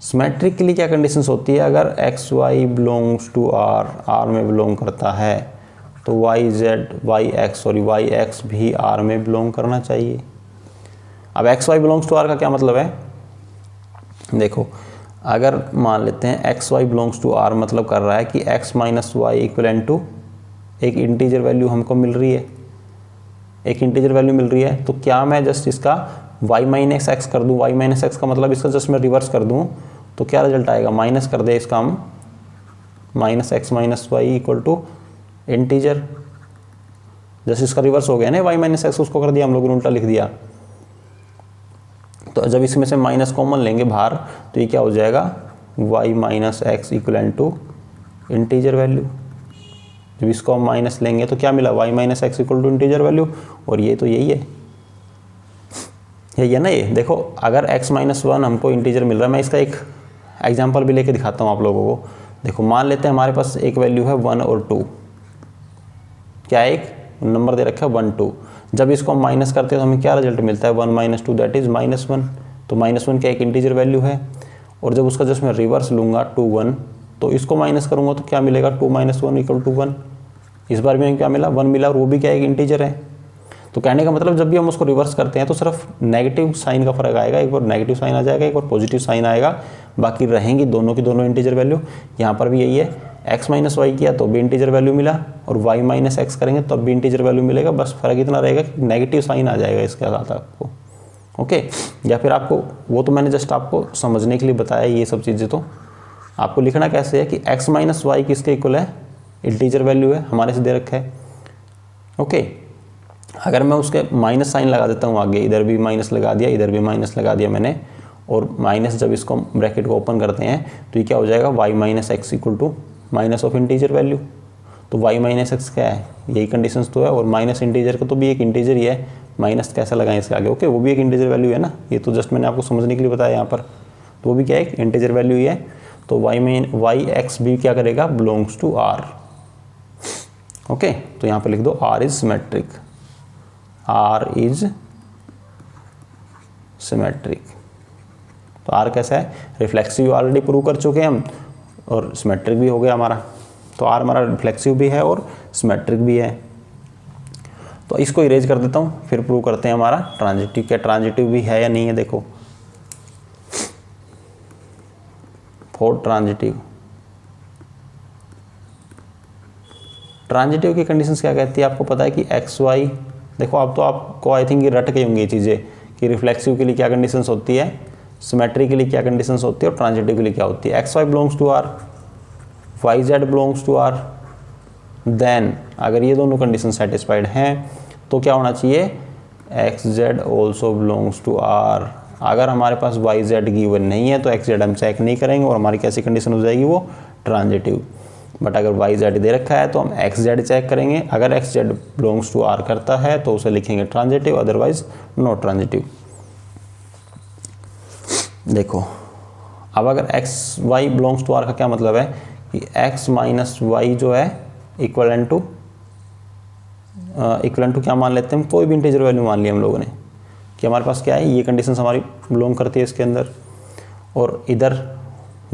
symmetric के लिए क्या कंडीशंस होती है? अगर x Y belongs to R, R में बिलोंग करता है, तो वाई एक्स भी आर में बिलोंग करना चाहिए। अब x Y belongs to R का क्या मतलब है? देखो, अगर मान लेते हैं x Y belongs to R, मतलब कर रहा है कि x minus y equal to एक इंटीजर वैल्यू हमको मिल रही है, एक इंटीजर वैल्यू मिल रही है। तो क्या मैं जस्ट इसका y माइनस एक्स कर दूँ? y माइनस एक्स का मतलब इसका जस्ट मैं रिवर्स कर दूँ तो क्या रिजल्ट आएगा? माइनस कर दे इसका हम minus x minus y equal to integer. Just इसका रिवर्स हो गया ना, y माइनस एक्स उसको कर दिया हम लोगों ने, उल्टा लिख दिया। तो जब इसमें से माइनस कॉमन लेंगे बाहर तो ये क्या हो जाएगा, y minus x equal to integer value. जब इसको हम माइनस लेंगे तो क्या मिला, y minus x equal to integer value, और ये तो यही है ना। ये देखो अगर x माइनस वन हमको इंटीजर मिल रहा है, मैं इसका एक एग्जांपल भी लेके दिखाता हूँ आप लोगों को। देखो मान लेते हैं हमारे पास एक वैल्यू है 1 और 2, क्या एक नंबर दे रखा है 1 2। जब इसको हम माइनस करते हैं तो हमें क्या रिजल्ट मिलता है, 1 माइनस 2 दैट इज -1। तो -1 क्या एक इंटीजर वैल्यू है, और जब उसका जस्ट मैं रिवर्स लूँगा 2 1 तो इसको माइनस करूँगा तो क्या मिलेगा, 2 माइनस 1 इक्वल टू 1। इस बार में क्या मिला, 1 मिला, और वो भी क्या एक इंटीजर है। तो कहने का मतलब जब भी हम उसको रिवर्स करते हैं तो सिर्फ नेगेटिव साइन का फर्क आएगा, एक बार नेगेटिव साइन आ जाएगा, एक बार पॉजिटिव साइन आएगा, बाकी रहेंगी दोनों की दोनों इंटीजर वैल्यू। यहाँ पर भी यही है, x माइनस वाई किया तो भी इंटीजर वैल्यू मिला, और y माइनस एक्स करेंगे तब भी इंटीजर वैल्यू मिलेगा, बस फर्क इतना रहेगा कि नेगेटिव साइन आ जाएगा इसके साथ आपको। ओके, या फिर आपको वो तो मैंने जस्ट आपको समझने के लिए बताया, ये सब चीज़ें तो आपको लिखना कैसे है कि x माइनस वाई किसके इक्वल है, इंटीजर वैल्यू है, हमारे से दे रखा है। ओके, अगर मैं उसके माइनस साइन लगा देता हूँ आगे, इधर भी माइनस लगा दिया, इधर भी माइनस लगा दिया मैंने, और माइनस जब इसको ब्रैकेट को ओपन करते हैं तो ये क्या हो जाएगा, y minus x equal to minus of integer value. तो y माइनस एक्स क्या है, यही कंडीशंस तो है, और माइनस इंटीजर का तो भी एक इंटीजर ही है, माइनस कैसा लगाएं इसके आगे, ओके, वो भी एक इंटीजर वैल्यू है ना, ये तो जस्ट मैंने आपको समझने के लिए बताया यहाँ पर, तो वो भी क्या है, एक इंटीजर वैल्यू ही है। तो y एक्स भी क्या करेगा, बिलोंग्स टू r। ओके, तो यहाँ पर लिख दो r is symmetric, r is symmetric. तो r कैसा है, रिफ्लेक्सिव ऑलरेडी प्रूव कर चुके हैं हम, और सिमेट्रिक भी हो गया हमारा। तो r हमारा रिफ्लेक्सिव भी है और सिमेट्रिक भी है। तो इसको इरेज कर देता हूँ, फिर प्रूव करते हैं हमारा ट्रांजिटिव, क्या ट्रांजिटिव भी है या नहीं है। देखो फॉर ट्रांजिटिव की कंडीशंस क्या कहती है, आपको पता है कि एक्स वाई, देखो अब तो आपको आई थिंक ये रट गई होंगी ये चीज़ें कि रिफ्लेक्सिव के लिए क्या कंडीशंस होती है, सिमेट्री के लिए क्या कंडीशंस होती है, और ट्रांजिटिव के लिए क्या होती है। X Y belongs to R, Y Z belongs to R, then अगर ये दोनों कंडीशन सेटिस्फाइड हैं तो क्या होना चाहिए, x z also belongs to R. अगर हमारे पास वाई जेड गिवन नहीं है तो एक्स जेड हम चेक नहीं करेंगे, और हमारी कैसी कंडीशन हो जाएगी, वो ट्रांजिटिव। बट अगर वाई जेड दे रखा है तो हम एक्स जेड चेक करेंगे, अगर x z belongs to R करता है तो उसे लिखेंगे ट्रांजिटिव, अदरवाइज नॉट ट्रांजिटिव। देखो अब अगर x Y belongs to R का क्या मतलब है कि एक्स माइनस वाई जो है इक्वलेंट टू क्या मान लेते हैं हम, कोई भी इंटीजर वैल्यू मान लिया हम लोगों ने कि हमारे पास क्या है, ये कंडीशंस हमारी बिलोंग करती है इसके अंदर। और इधर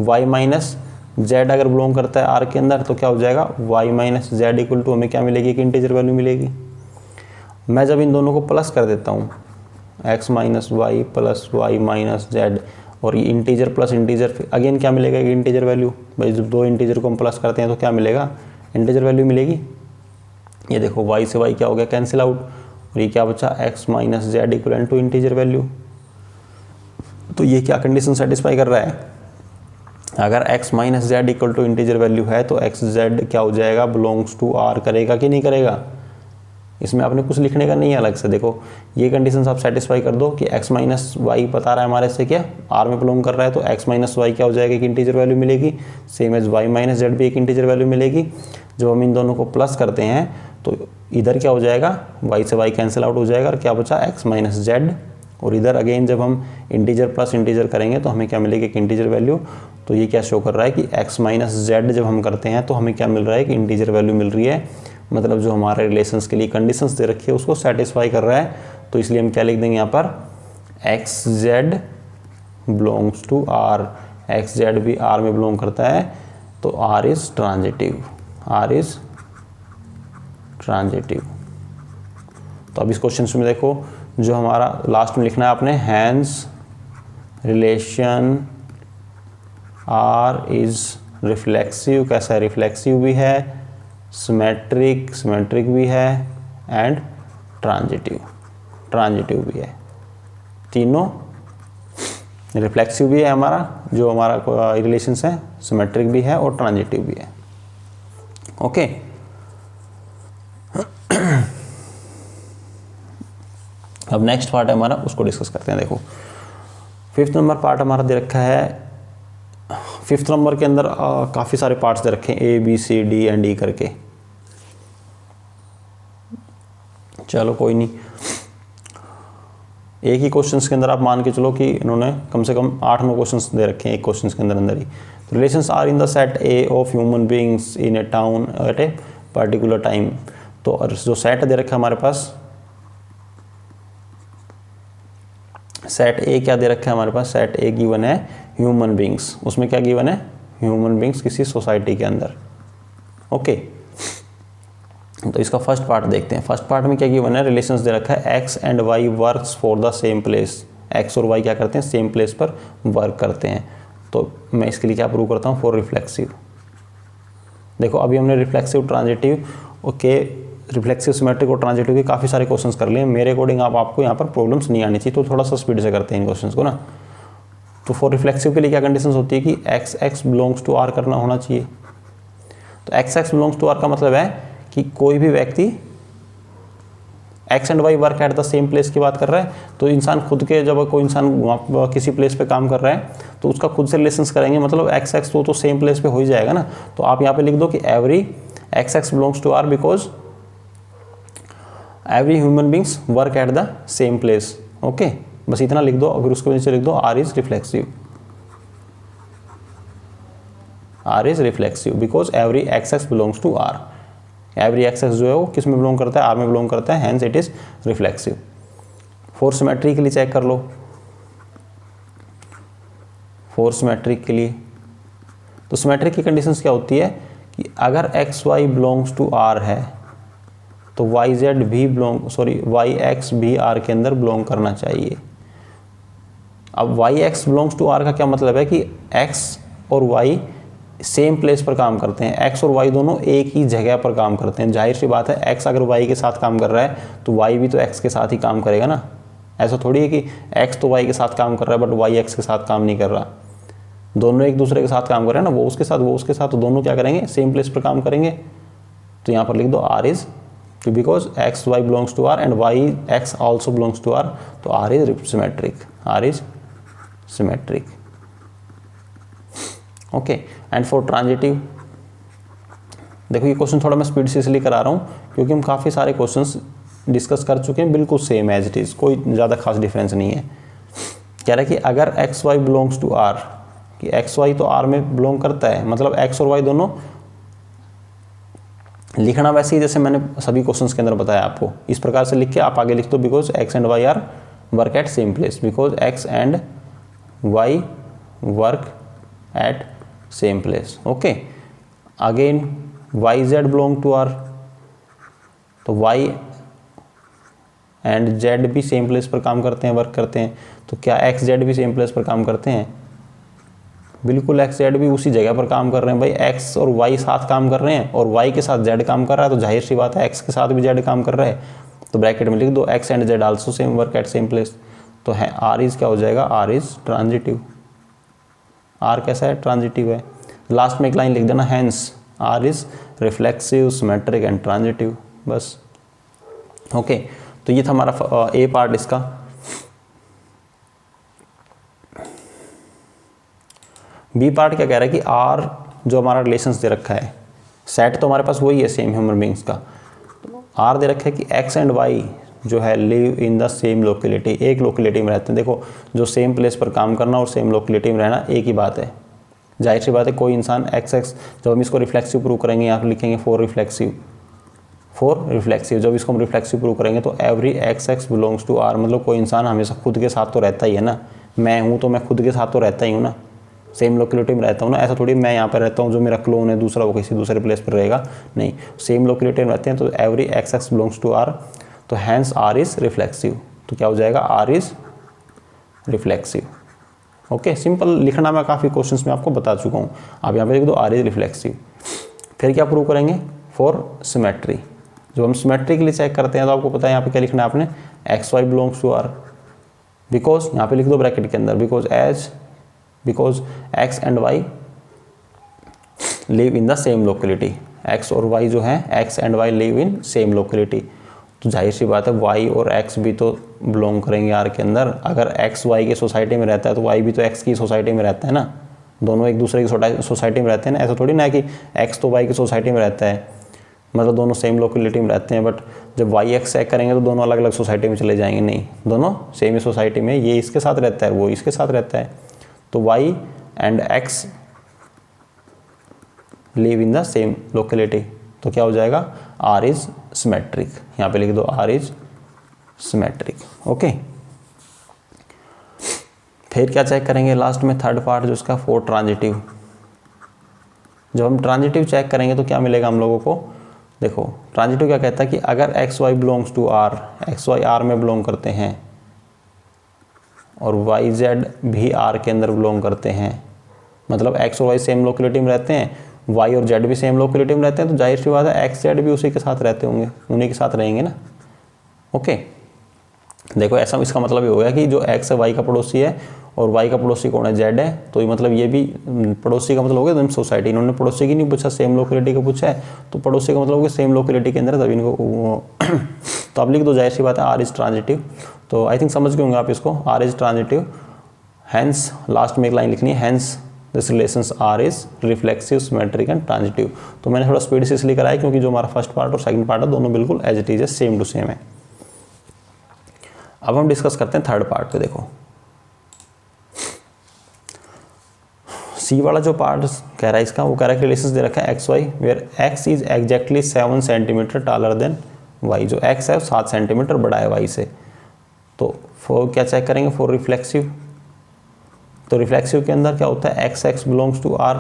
y माइनस जेड अगर बिलोंग करता है आर के अंदर तो क्या हो जाएगा, y minus z equal to हमें क्या मिलेगी, कि इंटीजर वैल्यू मिलेगी। मैं जब इन दोनों को प्लस कर देता हूँ, x minus y plus y minus z, और ये इंटीजर प्लस इंटीजर, अगेन क्या मिलेगा, एक इंटीजर वैल्यू। भाई जब दो इंटीजर को हम प्लस करते हैं तो क्या मिलेगा, इंटीजर वैल्यू मिलेगी। ये देखो y से y क्या हो गया, कैंसिल आउट, और ये क्या बचा, x minus z equal to integer value. तो ये क्या कंडीशन सेटिस्फाई कर रहा है, अगर x minus z equal to integer value है तो एक्स जेड क्या हो जाएगा, बिलोंग्स टू आर करेगा कि नहीं करेगा। इसमें आपने कुछ लिखने का नहीं है अलग से। देखो ये कंडीशंस आप सेटिस्फाई कर दो कि x माइनस वाई बता रहा है हमारे से क्या, r में बिलोंग कर रहा है, तो x माइनस वाई क्या हो जाएगा, एक इंटीजर वैल्यू मिलेगी। Same as y minus z भी एक इंटीजर वैल्यू मिलेगी। जब हम इन दोनों को प्लस करते हैं तो इधर क्या हो जाएगा, y से y कैंसिल आउट हो जाएगा, और क्या बचा, x माइनस जेड। और इधर अगेन जब हम इंटीजर प्लस इंटीजर करेंगे तो हमें क्या मिलेगी, एक इंटीजर वैल्यू। तो ये क्या शो कर रहा है कि x माइनस जेड जब हम करते हैं तो हमें क्या मिल रहा है, कि इंटीजर वैल्यू मिल रही है, मतलब जो हमारे रिलेशंस के लिए कंडीशंस दे रखी है उसको सेटिस्फाई कर रहा है। तो इसलिए हम क्या लिख देंगे यहाँ पर, x z belongs to R, x Z भी आर में बिलोंग करता है, तो R is transitive, R is transitive. तो अब इस क्वेश्चन में देखो जो हमारा लास्ट में लिखना है आपने, hence relation R is reflexive, कैसा है, रिफ्लेक्सिव भी है, सिमेट्रिक भी है, एंड ट्रांजिटिव भी है। तीनों रिफ्लेक्सिव भी है हमारा जो हमारा रिलेशंस है, सिमेट्रिक भी है और ट्रांजिटिव भी है। ओके, अब नेक्स्ट पार्ट है हमारा, उसको डिस्कस करते हैं। देखो 5th नंबर पार्ट हमारा दे रखा है, 5th नंबर के अंदर काफ़ी सारे पार्ट्स दे रखे हैं A B C D and E करके। चलो कोई नहीं, एक ही क्वेश्चंस के अंदर आप मान के चलो कि इन्होंने कम से कम 8-9 क्वेश्चंस दे रखे हैं एक क्वेश्चंस के अंदर ही। Relations are in the set A of human beings in a town at a particular time. तो जो सेट दे रखा है हमारे पास, सेट ए क्या दे रखा है हमारे पास, सेट ए गिवन है ह्यूमन बीइंग्स। उसमें क्या गिवन है, ह्यूमन बीइंग्स किसी सोसाइटी के अंदर। ओके, तो इसका फर्स्ट पार्ट देखते हैं। फर्स्ट पार्ट में क्या गिवन है, रिलेशंस दे रखा है x and y works for the same place. X और वाई क्या करते हैं, सेम प्लेस पर वर्क करते हैं। तो मैं इसके लिए क्या प्रूव करता हूँ, फॉर रिफ्लेक्सिव। देखो अभी हमने reflexive, transitive, okay, reflexive, symmetric और ट्रांजिटिव के काफ़ी सारे क्वेश्चंस कर लिए। मेरे अकॉर्डिंग आपको यहाँ पर प्रॉब्लम्स नहीं आनी चाहिए, तो थोड़ा सा स्पीड से करते हैं इन क्वेश्चंस को ना। तो फॉर रिफ्लेक्सिव के लिए क्या कंडीशंस होती है कि x x belongs to R करना होना चाहिए। तो x x belongs to R का मतलब है कि कोई भी व्यक्ति x and y work at the same place की बात कर रहा है। तो इंसान खुद के, जब कोई इंसान किसी प्लेस पे काम कर रहा है तो उसका खुद से रिलेशंस करेंगे, मतलब एक्स एक्स तो सेम प्लेस पे हो ही जाएगा ना। तो आप यहाँ पे लिख दो कि every x x belongs to R because every human beings work at the same place. Okay, बस इतना लिख दो। अगर उसके नीचे लिख दो R is reflexive, R is reflexive because every x x belongs to R. Every x x जो है वो किस में बिलोंग करता है, आर में बिलोंग करता है, hence it is reflexive. Four symmetry के लिए चेक कर लो, फोर सिमेट्रिक के लिए तो सिमेट्रिक की कंडीशंस क्या होती है कि अगर x Y belongs to R है तो वाई जेड भी वाई एक्स भी आर के अंदर बिलोंग करना चाहिए। अब y x belongs to R का क्या मतलब है कि एक्स और वाई सेम प्लेस पर काम करते हैं। एक्स और वाई दोनों एक ही जगह पर काम करते हैं। जाहिर सी बात है, एक्स अगर वाई के साथ काम कर रहा है तो वाई भी तो एक्स के साथ ही काम करेगा ना। ऐसा थोड़ी है कि एक्स तो वाई के साथ काम कर रहा है बट वाई एक्स के साथ काम नहीं कर रहा। दोनों एक दूसरे के साथ काम कर रहे हैं ना, वो उसके साथ, तो दोनों क्या करेंगे, सेम प्लेस पर काम करेंगे। तो यहाँ पर लिख दो आर इज, तो because x Y belongs to R and y x also belongs to R, तो R is symmetric, R is symmetric. Okay, and for transitive, देखो ये क्वेश्चन थोड़ा मैं स्पीड से इसलिए करा रहा हूँ क्योंकि हम काफ़ी सारे क्वेश्चंस डिस्कस कर चुके हैं, बिल्कुल सेम एज इट इज़, कोई ज़्यादा खास डिफरेंस नहीं है। कह रहा है कि अगर x Y belongs to R, कि एक्स वाई तो आर में बिलोंग करता है, मतलब एक्स और वाई दोनों, लिखना वैसे ही जैसे मैंने सभी क्वेश्चंस के अंदर बताया आपको, इस प्रकार से लिख के आप आगे लिख दो because x and y are work at same place, because x and y work at same place. Okay, again y z belong to R, तो वाई एंड जेड भी सेम प्लेस पर काम करते हैं, वर्क करते हैं। तो क्या एक्स जेड भी सेम प्लेस पर काम करते हैं? बिल्कुल, एक्स जेड भी उसी जगह पर काम कर रहे हैं भाई। एक्स और वाई साथ काम कर रहे हैं और वाई के साथ जेड काम कर रहा है, तो जाहिर सी बात है एक्स के साथ भी जेड काम कर रहा है। तो ब्रैकेट में लिख दो x and Z also same work at same place. तो है आर इज क्या हो जाएगा, आर इज ट्रांजिटिव। आर कैसा है, ट्रांजिटिव है। लास्ट में एक लाइन लिख देना, hence R is reflexive, symmetric and transitive, बस। ओके, तो ये था हमारा ए पार्ट इसका। बी पार्ट क्या कह रहा है कि आर जो हमारा रिलेशंस दे रखा है, सेट तो हमारे पास वही है सेम ह्यूमन बींग्स का। तो आर दे रखा है कि एक्स एंड वाई जो है live in the same locality, एक लोकेलिटी में रहते हैं। देखो, जो सेम प्लेस पर काम करना और सेम लोकेलिटी में रहना एक ही बात है। जाहिर सी बात है, कोई इंसान एक्स एक्स, जब हम इसको रिफ्लेक्सिव प्रूव करेंगे, यहाँ पर लिखेंगे फॉर रिफ्लेक्सिव, फॉर रिफ्लेक्सिव। जब इसको हम रिफ्लेक्सिव प्रूव करेंगे तो every x x belongs to R, मतलब कोई इंसान हमेशा खुद के साथ तो रहता ही है ना। मैं हूँ तो मैं खुद के साथ तो रहता ही हूँ ना, सेम लोकेलिटी में रहता हूँ ना। ऐसा थोड़ी मैं यहाँ पर रहता हूँ, जो मेरा क्लोन है दूसरा वो किसी दूसरे प्लेस पर रहेगा, नहीं, सेम लोकेलिटी में रहते हैं। तो every x x belongs to R, तो हैंस आर इज रिफ्लेक्सिव। तो क्या हो जाएगा, R is reflexive. Okay, simple लिखना मैं काफ़ी क्वेश्चंस में आपको बता चुका हूँ। आप यहाँ पे लिख दो आर इज रिफ्लेक्सिव। फिर क्या प्रूव करेंगे, फॉर सिमेट्री। जब हम सिमेट्री के लिए चेक करते हैं तो आपको पता है यहाँ पे क्या लिखना है आपने, x Y belongs to R, because यहाँ पे लिख दो ब्रैकेट के अंदर, because x and y live in the same locality. X और वाई जो है, x and y live in same locality. तो जाहिर सी बात है y और x भी तो बिलोंग करेंगे R के अंदर। अगर x y के सोसाइटी में रहता है तो y भी तो x की सोसाइटी में रहता है ना, दोनों एक दूसरे की सोसाइटी में रहते हैं ना। ऐसा थोड़ी ना है कि x तो y की सोसाइटी में रहता है, मतलब दोनों सेम लोकेलिटी में रहते हैं, बट जब y x चेक करेंगे तो दोनों अलग अलग सोसाइटी में चले जाएंगे। नहीं, दोनों सेम ही सोसाइटी में, ये इसके साथ रहता है, वो इसके साथ रहता है। तो y and x live in the same locality, तो क्या हो जाएगा, R इज सिमेट्रिक। यहाँ पे लिख दो R इज सिमेट्रिक। ओके, फिर क्या चेक करेंगे लास्ट में, थर्ड पार्ट जो इसका, फॉर ट्रांजिटिव। जब हम ट्रांजिटिव चेक करेंगे तो क्या मिलेगा हम लोगों को, देखो ट्रांजिटिव क्या कहता है कि अगर x Y belongs to R, x Y R में बिलोंग करते हैं और वाई जेड भी आर के अंदर बिलोंग करते हैं, मतलब एक्स और वाई सेम लोकेलिटी में रहते हैं, वाई और जेड भी सेम लोकेलिटी में रहते हैं, तो जाहिर सी बात है एक्स जेड भी उसी के साथ रहते होंगे, उन्हीं के साथ रहेंगे ना। ओके, देखो ऐसा इसका मतलब ये हो गया कि जो एक्स है वाई का पड़ोसी है और वाई का पड़ोसी कौन है, जेड है, तो ये मतलब ये भी पड़ोसी का मतलब हो गया एकदम सोसाइटी। इन्होंने पड़ोसी की नहीं पूछा, सेम लोकेलिटी का पूछा है, तो पड़ोसी का मतलब हो गया सेम लोकेलिटी के अंदर, तभी इनको तो अब लिख दो, जाहिर सी बात है आर इज ट्रांजिटिव। तो आई थिंक समझ गए होंगे आप इसको, R is transitive, hence last में एक लाइन लिखनी है, hence this relations R is reflexive, symmetric and transitive. तो मैंने थोड़ा स्पीड से इसलिए कराया क्योंकि जो हमारा फर्स्ट पार्ट और सेकंड पार्ट है दोनों बिल्कुल एज इट इज है, सेम टू सेम है। अब हम डिस्कस करते हैं थर्ड पार्ट पे। देखो सी वाला जो पार्ट कह रहा है इसका, वो कह रहा है कि रिलेशंस दे रखा है x Y where x is exactly 7 centimetre taller than y. जो एक्स है वो 7 सेंटीमीटर बड़ा है वाई से। तो फॉर क्या चेक करेंगे, फॉर रिफ्लेक्सिव। तो रिफ्लेक्सिव के अंदर क्या होता है, x x belongs to R,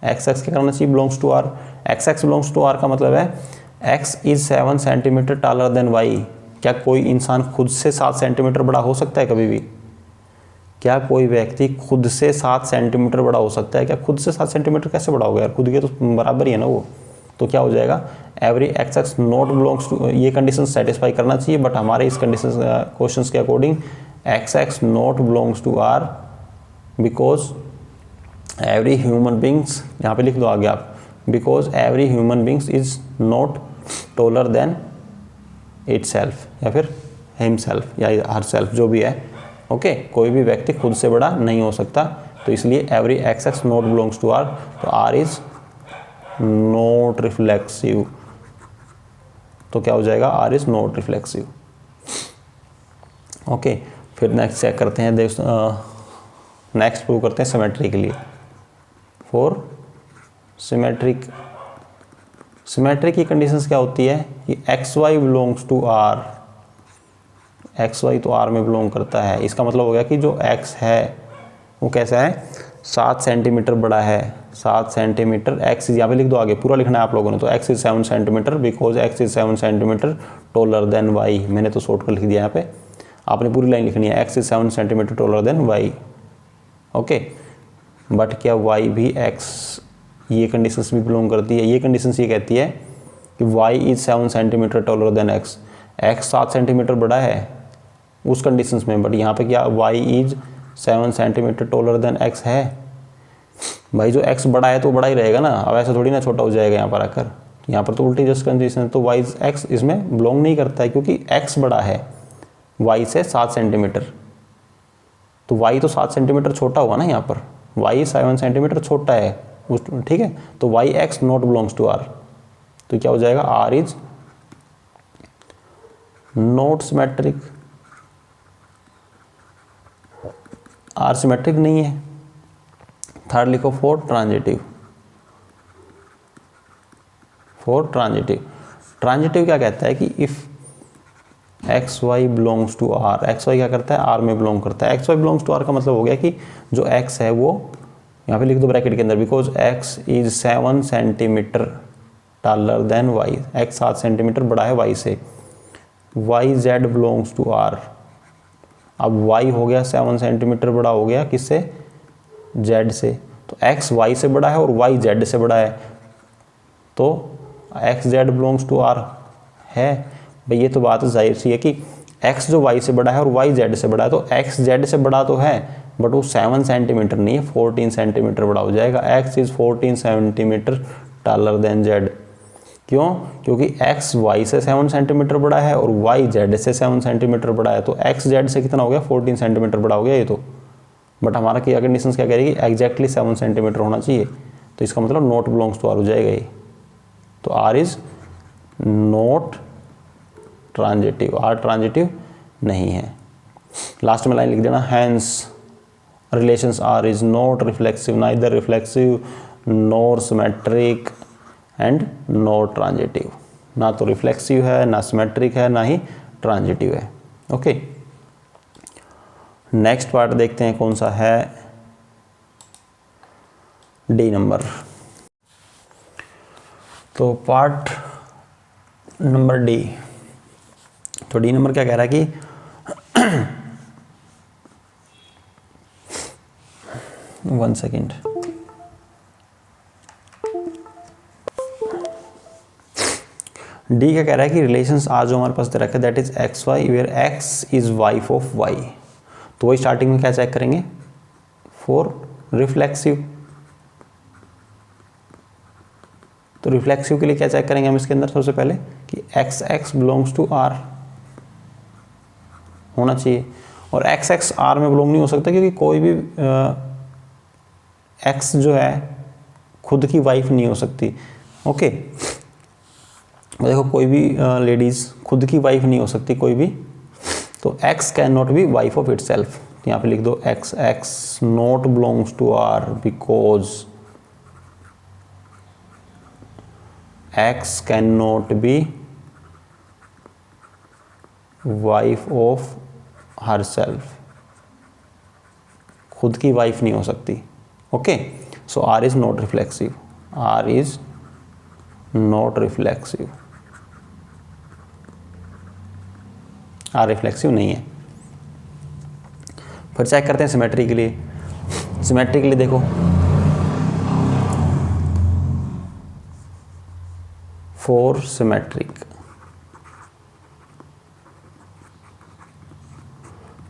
x x क्या करना चाहिए, belongs to R. X x belongs to R का मतलब है x is 7 centimetre taller than y. क्या कोई इंसान खुद से 7 सेंटीमीटर बड़ा हो सकता है कभी भी? क्या कोई व्यक्ति खुद से 7 सेंटीमीटर बड़ा हो सकता है? क्या खुद से 7 सेंटीमीटर कैसे बड़ा होगा यार, खुद के तो बराबर ही है ना वो। तो क्या हो जाएगा, every x x not belongs to, ये कंडीशन सेटिस्फाई करना चाहिए, बट हमारे इस कंडीशन क्वेश्चंस के according x x not belongs to R because every human beings, यहाँ पे लिख दो आगे आप, because every human beings is not taller than itself, या फिर हिम सेल्फ या हर सेल्फ, जो भी है। ओके, कोई भी व्यक्ति खुद से बड़ा नहीं हो सकता, तो इसलिए every x x not belongs to R, तो आर इज नॉट रिफ्लेक्सिव। तो क्या हो जाएगा, R is not reflexive. Okay, फिर नेक्स्ट चेक करते हैं, नेक्स्ट प्रूव करते हैं सिमेट्री के लिए। फॉर सिमेट्रिक, सिमेट्री की कंडीशंस क्या होती है कि x Y belongs to R, x y तो आर में बिलोंग करता है। इसका मतलब हो गया कि जो एक्स है वो कैसा है, 7 सेंटीमीटर बड़ा है, 7 सेंटीमीटर। एक्स यहाँ पे लिख दो, आगे पूरा लिखना है आप लोगों ने। तो x is 7 centimetre because x is 7 centimetre taller than y. मैंने तो शॉर्ट कर लिख दिया, यहाँ पे आपने पूरी लाइन लिखनी है, x is 7 centimetre taller than y. Okay, but क्या वाई भी एक्स, ये कंडीशंस भी बिलोंग करती है। ये कंडीशंस ये कहती है कि y is 7 centimetre taller than x, x 7 centimetre बड़ा है उस कंडीशंस में, बट यहाँ पे क्या y is 7 centimetre taller than x है। भाई जो एक्स बड़ा है तो बड़ा ही रहेगा ना, अब ऐसा थोड़ी ना छोटा हो जाएगा यहाँ पर आकर। यहाँ पर तो उल्टी जस्ट कंडीशन है, तो वाई इज एक्स इसमें बिलोंग नहीं करता है क्योंकि एक्स बड़ा है वाई से 7 सेंटीमीटर। तो वाई तो 7 सेंटीमीटर छोटा होगा ना यहाँ पर, वाई 7 सेंटीमीटर छोटा है उस, ठीक है। तो Y x not belongs to R, तो क्या हो जाएगा, R is not symmetric, R symmetric नहीं है। थर्ड लिखो for transitive, for transitive. Transitive क्या कहता है कि if x Y belongs to R, x y क्या करता है, आर में बिलोंग करता है। X Y belongs to R का मतलब हो गया कि जो एक्स है वो, यहाँ पे लिख दो ब्रैकेट के अंदर, because x is 7 centimetre taller than y, x 7 centimetre बड़ा है वाई से। Y Z belongs to R, अब y हो गया 7 सेंटीमीटर बड़ा हो गया किससे, z से। तो x y से बड़ा है और y z से बड़ा है, तो x z belongs to r है। भाई ये तो बात जाहिर सी है कि x जो y से बड़ा है और y z से बड़ा है, तो x z से बड़ा तो है बट वो 7 सेंटीमीटर नहीं है, 14 सेंटीमीटर बड़ा हो जाएगा। x is 14 centimetre taller than z। क्यों? क्योंकि x y से 7 सेंटीमीटर बड़ा है और y z से 7 सेंटीमीटर बड़ा है, तो x z से कितना हो गया? 14 सेंटीमीटर बड़ा हो गया ये तो। बट हमारा क्या कंडीशन क्या कह रही है? एग्जैक्टली 7 सेंटीमीटर होना चाहिए, तो इसका मतलब नॉट बिलोंग्स टू आर हो जाएगा ये। तो R is not transitive, R transitive नहीं है। लास्ट में लाइन लिख देना, hence relations R is not reflexive, neither reflexive nor symmetric and not transitive. ना तो रिफ्लेक्सिव है, ना सिमेट्रिक है, ना ही ट्रांजिटिव है। ओके, नेक्स्ट पार्ट देखते हैं कौन सा है, डी नंबर। तो पार्ट नंबर डी, तो डी नंबर क्या कह रहा है कि वन सेकेंड, डी क्या कह रहा है कि रिलेशंस आज जो हमारे पास दे रखा है that is x Y where x is wife of y. तो वही स्टार्टिंग में क्या चेक करेंगे? For reflexive. तो रिफ्लेक्सिव के लिए क्या चेक करेंगे हम इसके अंदर? सबसे पहले कि x x belongs to R होना चाहिए, और एक्स एक्स आर में बिलोंग नहीं हो सकता क्योंकि कोई भी एक्स जो है खुद की वाइफ नहीं हो सकती। ओके, देखो कोई भी लेडीज खुद की वाइफ नहीं हो सकती कोई भी, तो x can not be wife of itself. यहाँ पे लिख दो x x not belongs to R because x can not be wife of herself, खुद की वाइफ नहीं हो सकती। Okay, so R is not reflexive, R is not reflexive, R reflexive नहीं है। फिर चेक करते हैं सिमेट्री के लिए। सिमेट्री के लिए देखो फॉर सिमेट्रिक,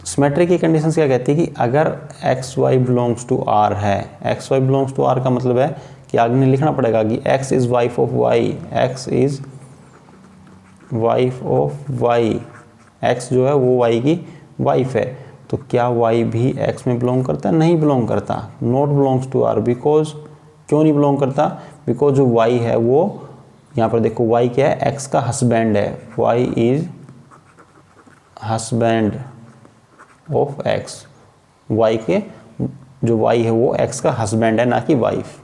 सिमेट्री की कंडीशन क्या कहती है कि अगर x Y belongs to R है, x Y belongs to R का मतलब है कि आगे नहीं लिखना पड़ेगा कि x is wife of y, x is wife of y, x जो है वो वाई की वाइफ है। तो क्या वाई भी एक्स में बिलोंग करता है? नहीं बिलोंग करता, not belongs to R. Because क्यों नहीं बिलोंग करता? बिकॉज जो वाई है वो, यहाँ पर देखो वाई क्या है? एक्स का हस्बैंड है, y is husband of x, y के जो वाई है वो एक्स का हस्बैंड है, ना कि वाइफ।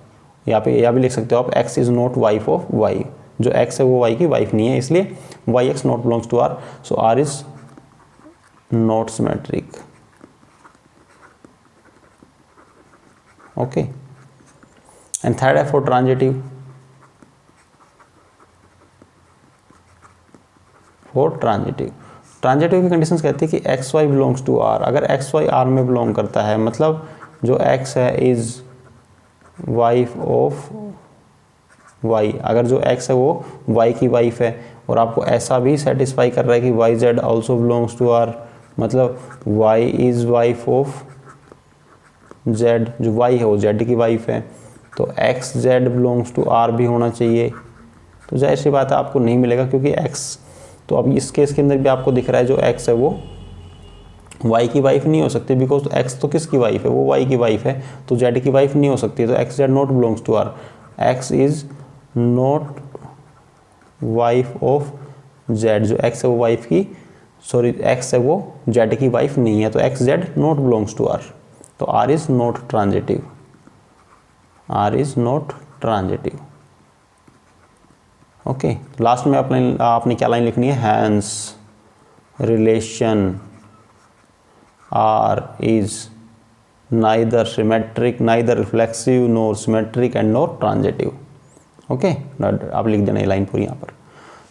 यहाँ पे यह भी लिख सकते हो आप, x is not wife of y, जो एक्स है वो वाई की वाइफ नहीं है, इसलिए y x not belongs to R, so R is not symmetric. Okay, and third है for transitive, for transitive, transitive की कंडीशंस कहती है कि x Y belongs to R. अगर एक्स वाई आर में बिलोंग करता है, मतलब जो एक्स है इज वाइफ ऑफ वाई, अगर जो एक्स है वो वाई की वाइफ है, और आपको ऐसा भी सेटिस्फाई कर रहा है कि y z also belongs to R, मतलब y is wife of z, जो वाई है वो जेड की वाइफ है, तो x z belongs to R भी होना चाहिए। तो जाहिर सी बात है आपको नहीं मिलेगा क्योंकि एक्स, तो अब इस केस के अंदर भी आपको दिख रहा है जो एक्स है वो वाई की वाइफ नहीं हो सकती, बिकॉज एक्स तो किसकी वाइफ है? वो वाई की वाइफ है, तो जेड की वाइफ नहीं हो सकती, तो x z not belongs to R, x is not wife of z, जो एक्स है वो वाइफ की, सॉरी एक्स है वो जेड की वाइफ नहीं है, तो x z not belongs to R, तो R is not transitive, R is not transitive. Okay, last में आपने क्या लाइन लिखनी है? Hence relation R is neither symmetric, neither reflexive, nor symmetric and nor transitive. Okay, आप लिख देना ये लाइन पूरी यहाँ पर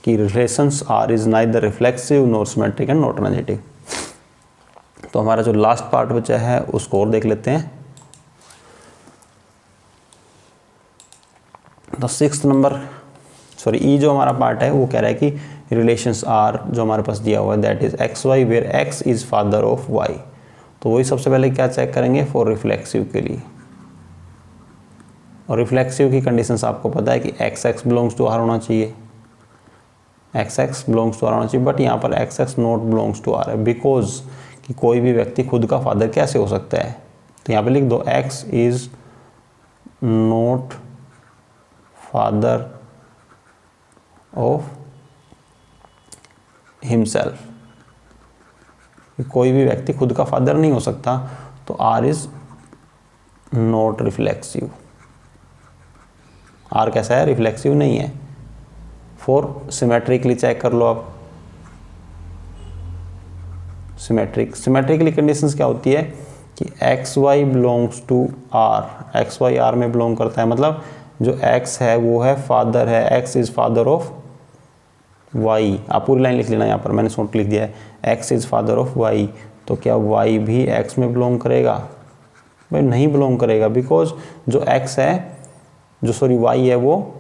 कि relations R is neither reflexive, nor symmetric and nor transitive. तो हमारा जो लास्ट पार्ट बचा है उसको और देख लेते हैं। तो 6th नंबर, सॉरी ई जो हमारा पार्ट है वो कह रहा है कि रिलेशंस आर जो हमारे पास दिया हुआ है that is x Y where x is father of y. तो वही सबसे पहले क्या चेक करेंगे? फॉर रिफ्लेक्सिव के लिए, और रिफ्लेक्सिव की कंडीशंस आपको पता है कि x x belongs to R होना चाहिए, x x belongs to R होना चाहिए, बट यहाँ पर x x not belongs to R है, बिकॉज कि कोई भी व्यक्ति खुद का फादर कैसे हो सकता है। तो यहाँ पे लिख दो x is not father of himself, कोई भी व्यक्ति खुद का फादर नहीं हो सकता। तो R is not reflexive, R कैसा है, रिफ्लेक्सिव नहीं है। फोर सिमेट्रिकली चेक कर लो आप, सिमेट्रिकली कंडीशंस क्या होती है कि x Y belongs to R, x Y R में बिलोंग करता है, मतलब जो एक्स है वो है फादर है, x is father of y. आप पूरी लाइन लिख लेना, यहाँ पर मैंने शॉर्ट लिख दिया है, x is father of y. तो क्या वाई भी एक्स में बिलोंग करेगा? भाई नहीं बिलोंग करेगा, बिकॉज जो एक्स है, जो सॉरी वाई है, वो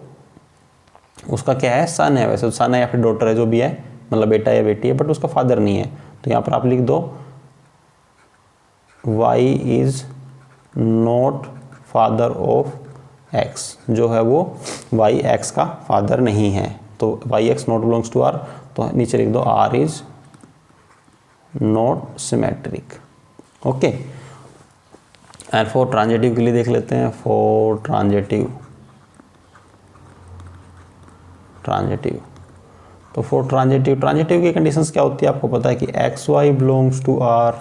उसका क्या है, सन है, वैसे सन है या फिर डॉटर है, जो भी है, मतलब बेटा या बेटी है, बट उसका फादर नहीं है। तो यहाँ पर आप लिख दो y is not father of x, जो है वो y x का फादर नहीं है। तो y x not belongs to r, तो नीचे लिख दो r is not symmetric. Okay, and for transitive के लिए देख लेते हैं, फॉर ट्रांजिटिव तो फॉर ट्रांजिटिव की कंडीशंस क्या होती है आपको पता है कि x Y belongs to R,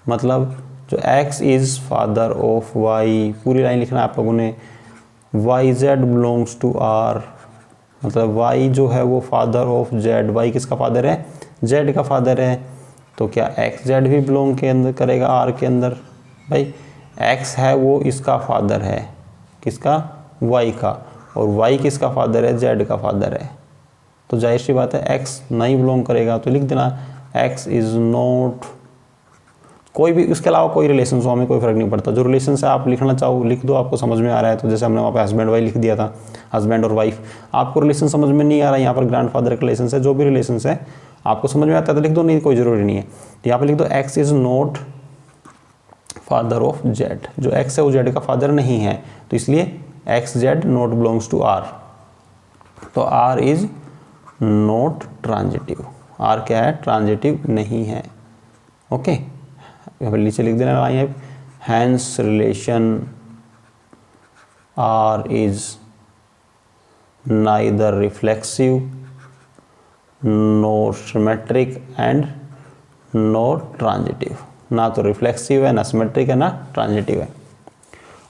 मतलब जो x is father of y, पूरी लाइन लिखना है आप लोगों ने। Y Z belongs to R, मतलब y जो है वो फादर ऑफ z, y किसका फादर है, z का फादर है। तो क्या एक्स जेड भी बिलोंग के अंदर करेगा r के अंदर? भाई x है वो इसका फादर है, किसका, y का, और y किसका फादर है, z का फादर है। तो जाहिर सी बात है x नहीं बिलोंग करेगा, तो लिख देना x इज नॉट, कोई भी उसके अलावा कोई रिलेशन हो हमें कोई फर्क नहीं पड़ता, जो रिलेशन से आप लिखना चाहो लिख दो, आपको समझ में आ रहा है। तो जैसे हमने वहाँ पे हस्बैंड वाइफ लिख दिया था, हस्बैंड और वाइफ, आपको रिलेशन समझ में नहीं आ रहा है, यहाँ पर ग्रैंडफादर का रिलेशन है, जो भी रिलेशन है आपको समझ में आता है तो लिख दो, नहीं कोई ज़रूरी नहीं है। तो यहाँ पर लिख दो x is not father of z, जो एक्स है वो जेड का फादर नहीं है, तो इसलिए x z not belongs to R. तो R is not transitive, R क्या है, ट्रांजिटिव नहीं है। ओके, यहाँ पर नीचे लिख देना है, hence relation R is neither reflexive nor symmetric and nor transitive, ना तो रिफ्लेक्सिव है, ना सिमेट्रिक है, ना ट्रांजिटिव है।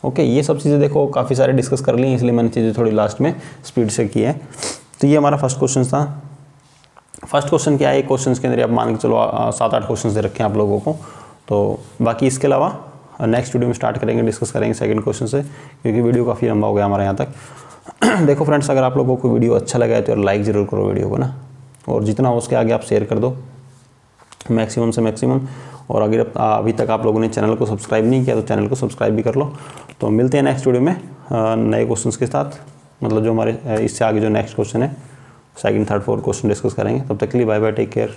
ओके, ये सब चीज़ें देखो काफ़ी सारे डिस्कस कर ली, इसलिए मैंने चीज़ें थोड़ी लास्ट में स्पीड से की है। तो ये हमारा फर्स्ट क्वेश्चन था। फर्स्ट क्वेश्चन क्या है, क्वेश्चन के अंदर आप मान के चलो 7-8 क्वेश्चन दे रखे हैं आप लोगों को। तो बाकी इसके अलावा नेक्स्ट वीडियो में स्टार्ट करेंगे, डिस्कस करेंगे सेकंड क्वेश्चन से, क्योंकि वीडियो काफ़ी लंबा हो गया हमारे यहाँ तक। देखो फ्रेंड्स, अगर आप लोगों को वीडियो अच्छा लगा है तो लाइक ज़रूर करो वीडियो को ना, और जितना हो उसके आगे आप शेयर कर दो मैक्सिमम से मैक्सिमम। और अगर अभी तक आप लोगों ने चैनल को सब्सक्राइब नहीं किया तो चैनल को सब्सक्राइब भी कर लो। तो मिलते हैं नेक्स्ट वीडियो में नए क्वेश्चंस के साथ, मतलब जो हमारे इससे आगे जो नेक्स्ट क्वेश्चन है, second third fourth question discuss करेंगे। तब तक के लिए बाय बाय, टेक केयर।